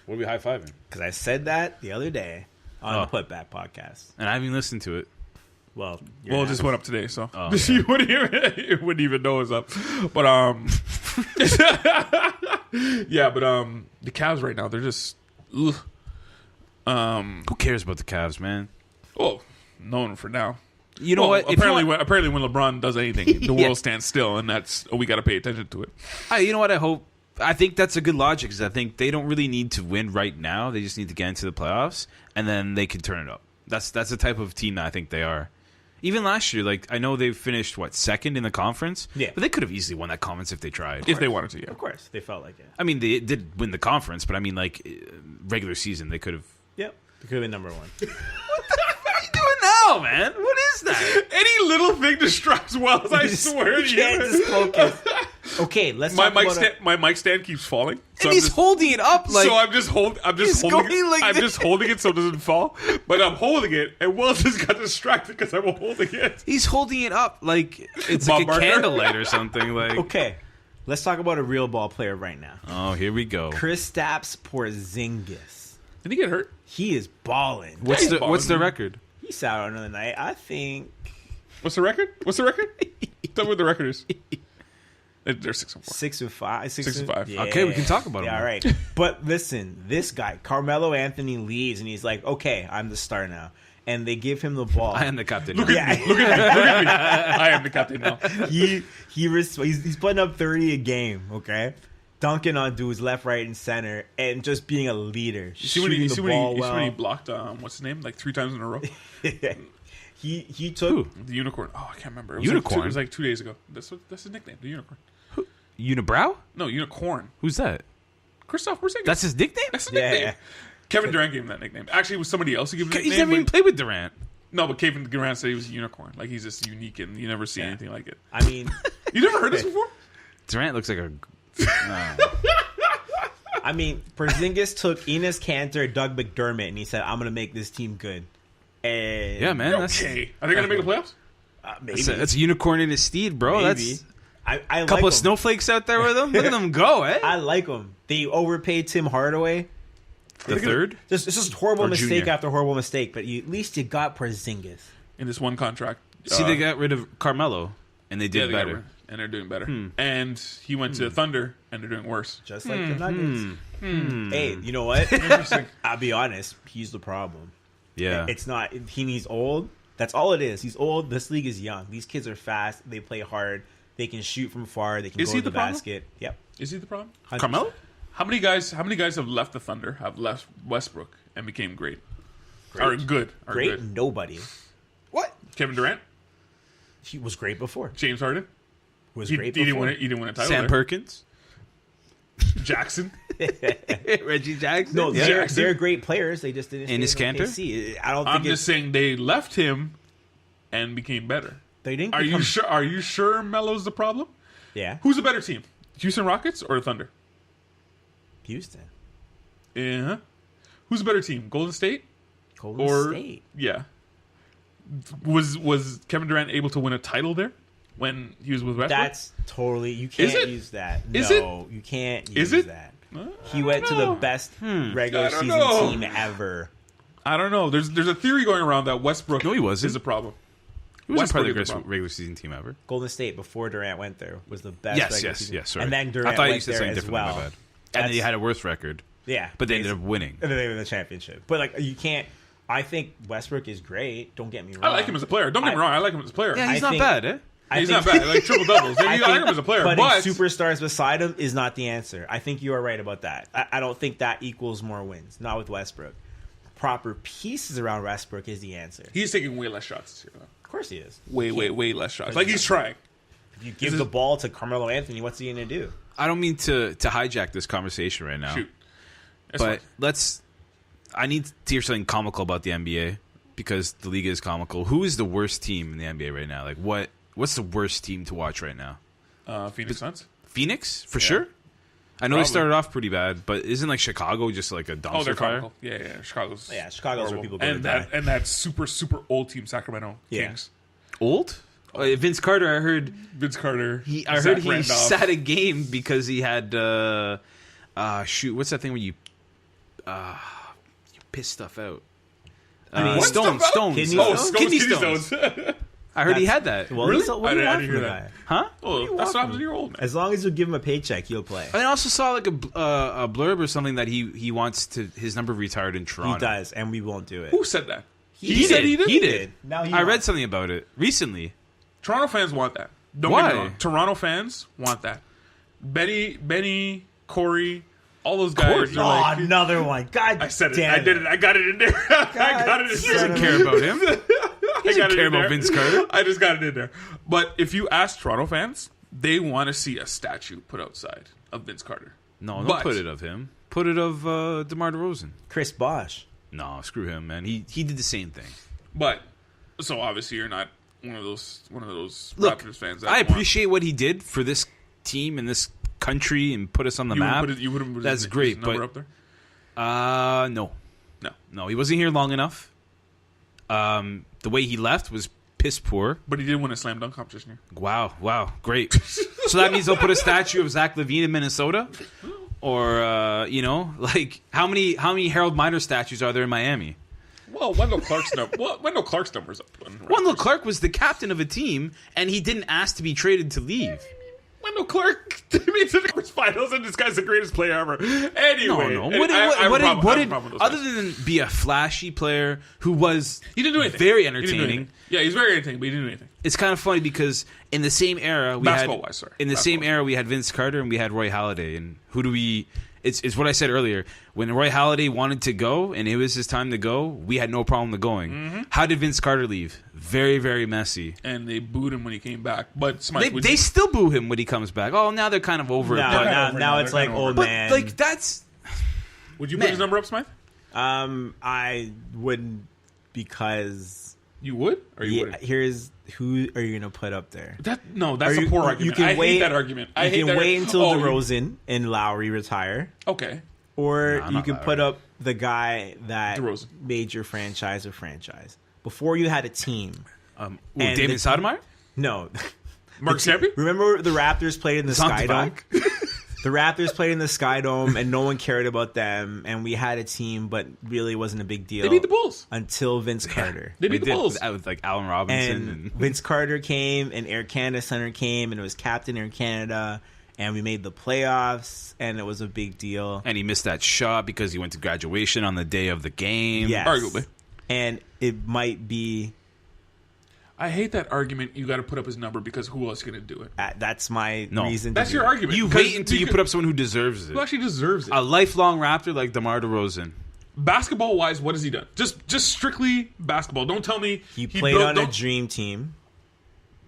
What are we high fiving? Because I said that the other day on the Putback podcast, and I haven't even listened to it. Well, it just went up today, so you wouldn't even know it's up. But the Cavs right now, they're just who cares about the Cavs, man? Oh, no one for now. You know what? Apparently, when LeBron does anything, the world stands still, and we got to pay attention to it. You know what? I think that's a good logic because I think they don't really need to win right now. They just need to get into the playoffs, and then they can turn it up. That's the type of team that I think they are. Even last year, like I know they finished second in the conference. Yeah, but they could have easily won that conference if they tried. If they wanted to, yeah. Of course, they felt like it. I mean, they did win the conference, but I mean, like regular season, they could have. Yep, they could have been number one. No, man. What is that? Any little thing distracts Wells, I swear to you. Can't just focus. Okay, let's talk about my mic stand keeps falling. So and he's holding it up like so I'm just holding it so it doesn't fall. But I'm holding it and Wells just got distracted because I'm holding it. He's holding it up like it's like a candlelight or something. Like okay. Let's talk about a real ball player right now. Oh, here we go. Kristaps Porzingis. Did he get hurt? He is balling. What's the record? He sat out another night. I think. What's the record? Tell me what the record is. They're 6-4. 6-5. 6-5. Yeah. Okay, we can talk about him. Yeah, all right. But listen, this guy, Carmelo Anthony, leaves and he's like, "Okay, I'm the star now." And they give him the ball. I am the captain. Look at me. Look at me. I am the captain now. He's putting up 30 a game. Okay. Dunking on dudes left, right, and center, and just being a leader. You see when he blocked what's his name 3 times in a row. he took the unicorn. Oh, I can't remember. Unicorn. It was like 2 days ago. That's his nickname. The unicorn. Unibrow? No, unicorn. Who's that? Kristaps Porzingis. That's his nickname. That's his nickname. Yeah. Kevin Durant gave him that nickname. Actually, it was somebody else who gave him that nickname. He's never even played with Durant. No, but Kevin Durant said he was a unicorn. Like he's just unique and you never see anything like it. I mean, you never heard this before? Durant looks like a. I mean, Porzingis took Enes Kanter, Doug McDermott, and he said, "I'm going to make this team good." And yeah, man. Okay. Are they going to make the playoffs? Maybe. That's a unicorn in his steed, bro. Maybe. That's I a couple of snowflakes out there with them. Look at them go, eh? I like them. They overpaid Tim Hardaway. The third? It's just horrible Or mistake junior. after horrible mistake, but at least you got Porzingis. in this one contract. See, they got rid of Carmelo, and they Yeah, did they got better. rid- and they're doing better. And he went to Thunder, and they're doing worse. Just like the Nuggets. Hey, you know what? I'll be honest. He's the problem. Yeah. It's not. He's old. That's all it is. He's old. This league is young. These kids are fast. They play hard. They can shoot from far. They can Is go he to the the problem? basket. Yep. Is he the problem? 100%. Carmelo? How many guys have left the Thunder, have left Westbrook, and became great? Or good. Or Great. good. Nobody. What? Kevin Durant? He was great before. James Harden? Was He great didn't before. win it. He didn't win a title. Sam there. Perkins? Jackson? Reggie Jackson? No, Yeah. they're great players. They just didn't. Enes stay in Kanter? OKC. I don't think I'm just saying they left him and became better. they didn't. Are you become- sure? Are you sure Melo's the problem? Yeah. Who's a better team, Houston Rockets or the Thunder? Houston. Yeah. Who's a better team, Golden State Golden or State. yeah? Was Kevin Durant able to win a title there when he was with Westbrook? That's totally. You can't it? use that. Is No, you can't use Is it? that. I He went to the know. best regular I don't season know. team ever. I don't know. There's a theory going around that Westbrook No, he wasn't. is a problem. Who was Westbrook probably is the the best problem. regular season team ever? Golden State before Durant went there was the best. Yes, regular yes, season. yes. Sorry. And then Durant I thought you went said there something as different. well. My bad. And then you had a worse record, Yeah, but they ended up winning. And then they won the championship. But like, you can't. I think Westbrook is great. Don't get me wrong. I like him as a player. Don't get me wrong. I like him as a player. Yeah, he's I not think- bad, eh? I He's think- not bad. Like triple doubles. I like him as a player, but putting superstars beside him is not the answer. I think you are right about that. I don't think that equals more wins. Not with Westbrook. Proper pieces around Westbrook is the answer. he's taking way less shots this year. Though. Of course he is. Way less shots. Like he's trying. If you give the ball to Carmelo Anthony, what's he going to do? I don't mean to hijack this conversation right now, Shoot. That's but fine. I need to hear something comical about the NBA because the league is comical. Who is the worst team in the NBA right now? Like what's the worst team to watch right now? Phoenix Suns. Phoenix for sure. I know Probably. they started off pretty bad, but isn't like Chicago just like a dumpster Oh, they're fire? comical. Yeah. Chicago's. Yeah, Chicago's where horrible. people go and to that die. and that super old team Sacramento Yeah. Kings. Old? Vince Carter, I heard. Vince Carter. I Zach heard he Randolph. sat a game because he had what's that thing when you piss stuff out? mean, what Stones, stuff out? stones, Kidney Oh, stones? kidney kidney stones. stones. I heard he had that. Well, Really? what do you I want didn't from hear the that. guy? Huh? Oh, that's want what from happens when you're old, man. As long as you give him a paycheck, he'll play. I also saw like a blurb or something that he wants his number retired in Toronto. He does, and we won't do it. Who said that? He said he did. He did. Now he I read wants. something about it recently. Toronto fans want that. Don't Why? get me wrong. Toronto fans want that. Benny, Corey, all those guys Oh, are like. another one. God I said it. damn I did it. I got it in there. I got it in He there. doesn't care about him. He I got doesn't it care in about there. Vince Carter. I just got it in there. But if you ask Toronto fans, they want to see a statue put outside of Vince Carter. No, don't But- put it of him. Put it of DeMar DeRozan. Chris Bosh. No, screw him, man. He did the same thing. But so obviously you're not one of those Look, Raptors fans. That I want- appreciate what he did for this team and this country and put us on the you would map. put it- you wouldn't put That's his great, number but up there? No, he wasn't here long enough. The way he left was piss poor. But he did win a slam dunk competition here. Wow, great. So that means they'll put a statue of Zach LaVine in Minnesota, or like how many Harold Miner statues are there in Miami? Well, Wendell Clark's numbers up. Wendell Clark was the captain of a team, and he didn't ask to be traded to leave. Wendell Clark made the conference finals, and this guy's the greatest player ever. Anyway, No. and What I have a problem- I have a did problem with those other guys. than be a flashy player who was He didn't do anything. very He didn't do entertaining? anything. Yeah, he's very entertaining, but he didn't do anything. It's kind of funny because in the same era we had Basketball-wise, sorry. in the same Basketball-wise. era we had Vince Carter and we had Roy Halladay, and who do we? It's what I said earlier. When Roy Halladay wanted to go and it was his time to go, we had no problem with going. Mm-hmm. How did Vince Carter leave? Very, very messy. And they booed him when he came back. But Smythe, They still boo him when he comes back. Oh, now they're kind of over it. Now, But, now, over now now. it's They're like kinda old over. but man. like that's would you put Man. his number up, Smythe? I wouldn't because You would, or you wouldn't? here's who are you gonna put up there? That's Are a you- poor you argument. can I wait- hate that argument. I You hate can that wait until you- DeRozan and Lowry retire, Okay. or No, you not can Lowry. put up the guy that DeRozan. made your franchise a franchise. Before you had a team. And David the- Sotomayor. No. Mark Sampy? Remember the Raptors played in the Zonta Sky Dome? back? The Raptors played in the Sky Dome, and no one cared about them. And we had a team, but really it wasn't a big deal. They beat the Bulls until Vince Carter. They beat the Bulls with like Allen Robinson. And Vince Carter came, and Air Canada Center came, and it was Captain Air Canada, and we made the playoffs, and it was a big deal. And he missed that shot because he went to graduation on the day of the game. Yes. Arguably. And it might be... I hate that argument. You got to put up his number because who else is going to do it? That's my reason. That's to your do it. argument. You wait until you put up someone who deserves it. Who actually deserves it? A lifelong Raptor like DeMar DeRozan. Basketball wise, what has he done? Just strictly basketball. Don't tell me He played on a dream team.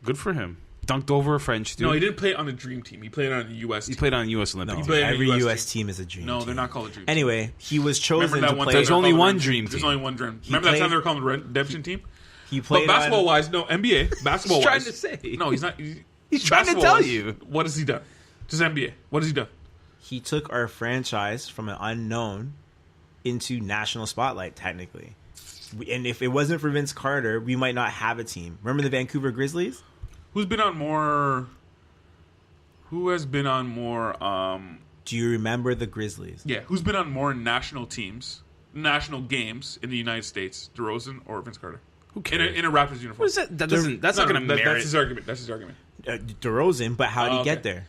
Good for him. Dunked over a French dude. No, he didn't play on a dream team. He played on a U.S. team. He played on a U.S. Olympic No, team. played on a every US U.S. team is a dream No, team. they're not called a dream team. Anyway, he was chosen Remember that to one play. time There's they were only called one a dream There's team. only one dream. Remember that time they were called the Redemption team? He played But basketball on, wise, no, NBA. Basketball He's wise. trying to say. No, he's not. He's trying to basketball tell wise, you. What has he done? Just NBA. What has he done? He took our franchise from an unknown into national spotlight, technically. And if it wasn't for Vince Carter, we might not have a team. Remember the Vancouver Grizzlies? Who's been on more? Who has been on more? Do you remember the Grizzlies? Yeah, who's been on more national teams, national games in the United States? DeRozan or Vince Carter? Who cares? In a Raptors uniform. What is that? That doesn't. That's not going to merit. That's his argument. That's his argument. DeRozan, but how did he okay. get there?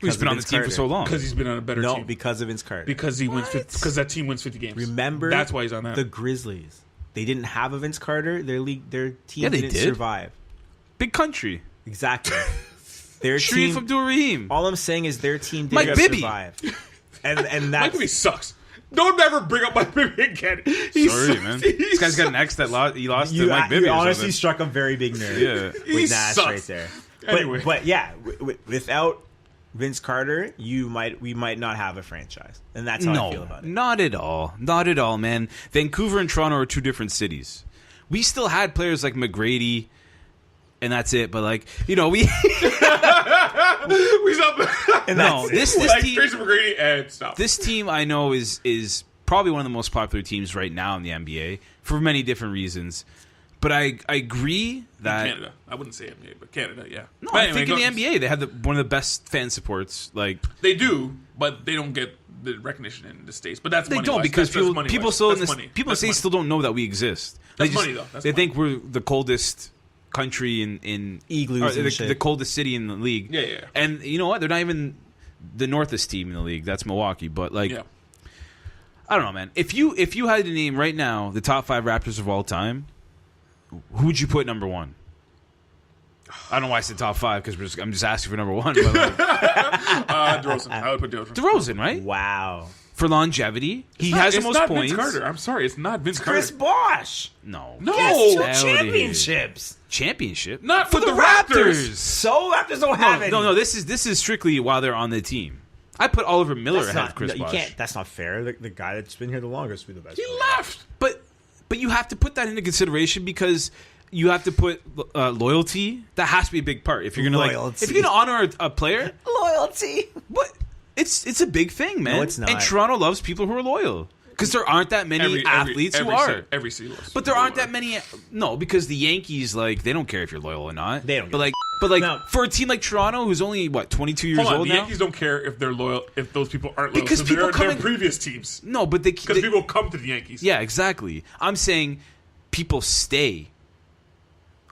He's been of on the Vince team for Carter. so long. Because he's been on a better No, team. because of Vince Carter. Because he wins. Because that team wins 50 games. Remember, that's why he's on that. the Grizzlies. They didn't have a Vince Carter. Their team Yeah, they didn't did. survive. Big country. Exactly. Their Sharif team. Abdul-Rahim. All I'm saying is their team Mike didn't Bibby. survive. And Mike that's Bibby sucks. Don't ever bring up Mike Bibby again. Sorry, man. This guy's got an ex that he lost to Mike Bibby. you or honestly something. struck a very big nerve. Yeah. He With Nash sucks. right there. Anyway. But yeah, without Vince Carter, we might not have a franchise, and that's how I feel about it. Not at all. Not at all, man. Vancouver and Toronto are two different cities. We still had players like McGrady, and that's it. But like, we We stop. And no. that's This like team. Tracy McGrady and stop. This team I know is probably one of the most popular teams right now in the NBA for many different reasons. But I agree that Canada. I wouldn't say NBA, but Canada, yeah. no, But I anyway, think in the NBA they have one of the best fan supports. Like they do, but they don't get the recognition in the States. But that's they money don't wise. because That's people money-wise. still in That's this money. people in the That's States money. still don't know that we exist. That's money, though. That's they money. think we're the coldest country in Igloos or and the shit. coldest city in the league. Yeah, yeah. And you know what? They're not even the northest team in the league. That's Milwaukee. But like, Yeah. I don't know, man. If you had to name right now the top 5 Raptors of all time, who would you put number 1? I don't know why I said top 5 because I'm just asking for number 1. But like, DeRozan. I would put DeRozan. DeRozan, right? Wow. For longevity, he It's not- has the it's most not points. Vince Carter. I'm sorry, it's not Vince Chris Carter. Bosh. No, No. Yes, Get two out of here. championships. championship. Not for the Raptors. So Raptors don't have any. No. This is strictly while they're on the team. I put Oliver Miller That's ahead not, of Chris you Bosh. can't. That's not fair. The guy that's been here the longest will be the best. He player. left. But you have to put that into consideration because you have to put loyalty. That has to be a big part. If you're gonna Loyalty. if you're gonna honor a player, Loyalty. what? It's a big thing, man. No, it's not. And Toronto loves people who are loyal because there aren't that many athletes who are. Every city loves But there people aren't who that many. No, because the Yankees, like, they don't care if you're loyal or not. They don't But care. like, No. for a team like Toronto, who's only 22 years Hold on, old the now. Yankees don't care if they're loyal, if those people aren't loyal. Because to people their come in- previous teams. No, but they Because people come to the Yankees. Yeah, exactly. I'm saying people stay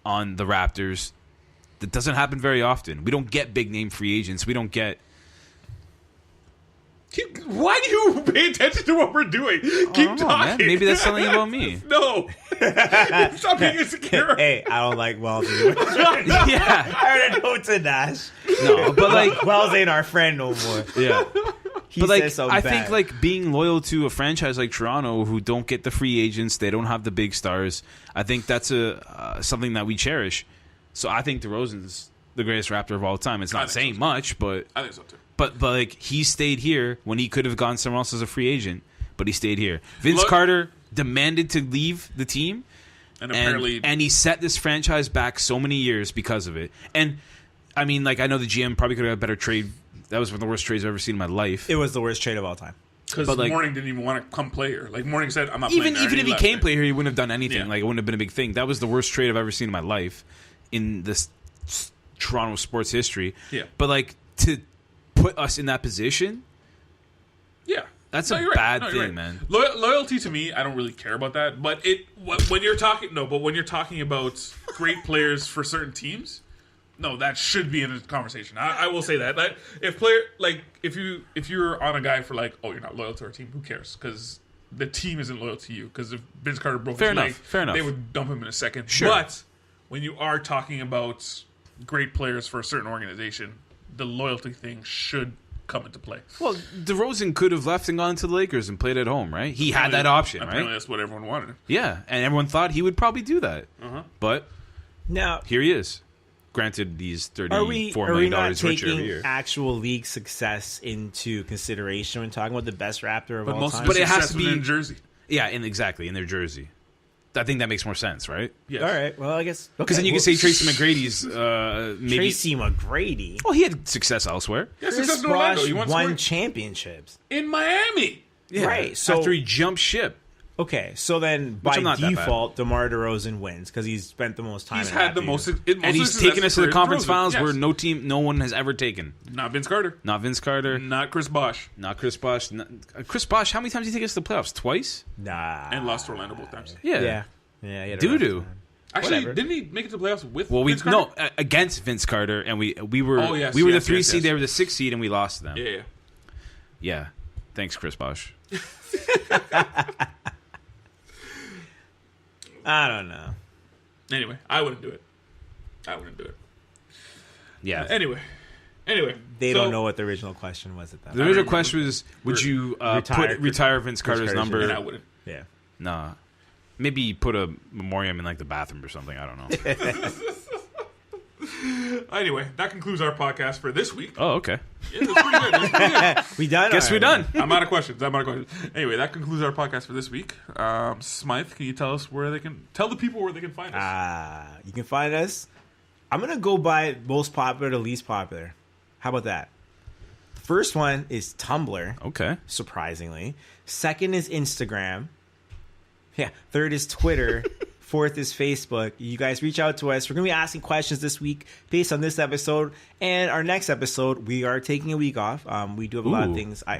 on the Raptors. That doesn't happen very often. We don't get big name free agents. We don't get. Why do you pay attention to what we're doing? Keep don't know, man. talking. Maybe that's something about me. No. Stop being insecure. Hey, I don't like Wells. Yeah, I already know to Nash. no, but like, Wells ain't our friend no more. yeah. He But like, says so I bad. think like being loyal to a franchise like Toronto, who don't get the free agents, they don't have the big stars. I think that's something that we cherish. So I think DeRozan's the greatest Raptor of all time. It's I not think saying so, too. much, but I think so too. But like he stayed here when he could have gone somewhere else as a free agent, but he stayed here. Vince Look- Carter demanded to leave the team, And apparently, and he set this franchise back so many years because of it. And I mean, like, I know the GM probably could have had a better trade. That was one of the worst trades I've ever seen in my life. it was the worst trade of all time. because but, like- Morning didn't even want to come play here. Like Morning said, "I'm not playing Even there," and if he left came it. play here, he wouldn't have done anything. Yeah. Like, it wouldn't have been a big thing. That was the worst trade I've ever seen in my life in this Toronto sports history. Yeah. But like to put put us in that position, Yeah. that's No, a you're right. bad No, you're thing, right. man. Loyalty to me, I don't really care about that. But when you're talking about great players for certain teams, no, that should be in a conversation. I will say that. Like, if you're on a guy for like, oh, you're not loyal to our team, who cares? Because the team isn't loyal to you. Because if Vince Carter broke his leg, Fair enough. they would dump him in a second. Sure. But when you are talking about great players for a certain organization, the loyalty thing should come into play. Well, DeRozan could have left and gone to the Lakers and played at home, right? He had that option, Apparently right? that's what everyone wanted. Yeah, and everyone thought he would probably do that. But Now, here he is. Granted, these are we $34 million not richer every taking year. actual league success into consideration when talking about the best Raptor of But all most time? of the But it has success to was be- in Jersey. Yeah, exactly, in their jersey. I think that makes more sense, right? Yes. All right. Well, I guess Because then you can say Tracy McGrady's maybe. Tracy McGrady. Well, he had success elsewhere. Yeah, Chris success in Orlando. Bosh You want won scoring? championships. In Miami. Yeah. Right, so- after he jumped ship. Okay, so then by I'm not that bad. default, DeMar DeRozan wins because he's spent the most time. He's in had that the field. most, And he's taken us to the conference finals where Yes. no one has ever taken. Not Vince Carter. Not Vince Carter, Not Chris Bosh. not Chris Bosh. Chris Bosh, how many times did he take us to the playoffs? Twice? Nah. And lost to Orlando both times. Yeah. Yeah. Yeah. he had a Doo-doo. rough time. Actually, Whatever. didn't he make it to the playoffs with Well, Vince Carter? against Vince Carter, and we were Oh, yes, we were yes, the 3 yes, seed, yes. they were the 6 seed, and we lost to them. Yeah. Yeah. Thanks, Chris Bosh. I don't know. Anyway, I wouldn't do it. Yeah. Anyway. They so- don't know what the original question was at that. The point. original question was, would you retire Vince Carter's Carter's number? And I wouldn't. Yeah. Nah. Maybe put a memoriam in like the bathroom or something. I don't know. Anyway, that concludes our podcast for this week. Oh, okay. Yeah, that's pretty good. That's pretty good. We done. Guess we're already. done. I'm out of questions. Anyway, that concludes our podcast for this week. Smythe, can you tell us tell the people where they can find us? You can find us. I'm gonna go by most popular to least popular. How about that? First one is Tumblr. Okay. Surprisingly. Second is Instagram. Yeah. Third is Twitter. Fourth is Facebook. You guys reach out to us. We're going to be asking questions this week based on this episode. And our next episode, we are taking a week off. We do have a lot of Ooh. things. I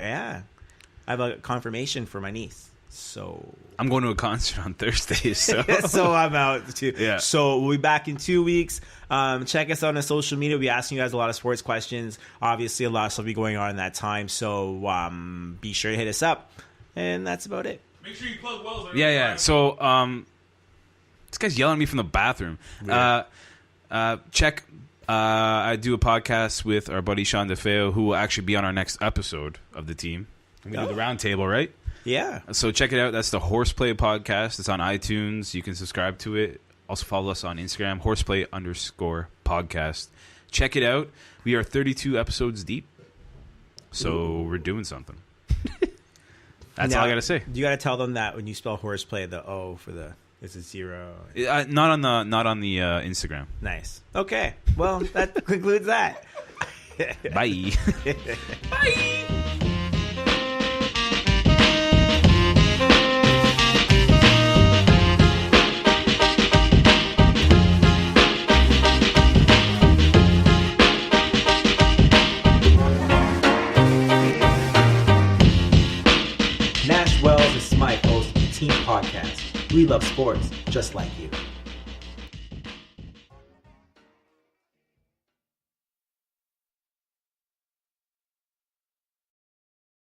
have a confirmation for my niece. So I'm going to a concert on Thursday, so so I'm out too. Yeah. So we'll be back in 2 weeks. Check us out on social media. We'll be asking you guys a lot of sports questions. Obviously, a lot of stuff will be going on in that time. So be sure to hit us up. And that's about it. Make sure you plug Wells. yeah. So this guy's yelling at me from the bathroom. Check. I do a podcast with our buddy Sean DeFeo, who will actually be on our next episode of the team. We do the round table, right? Yeah. So check it out. That's the Horseplay podcast. It's on iTunes. You can subscribe to it. Also follow us on Instagram, horseplay_podcast. Check it out. We are 32 episodes deep. So we're doing something. That's all I got to say. You got to tell them that when you spell horseplay, the O for the it's a 0. Not on the Instagram. Nice. Okay. Well, that concludes that. Bye. Nash Wells and Smythe host the Team Podcast. We love sports just like you.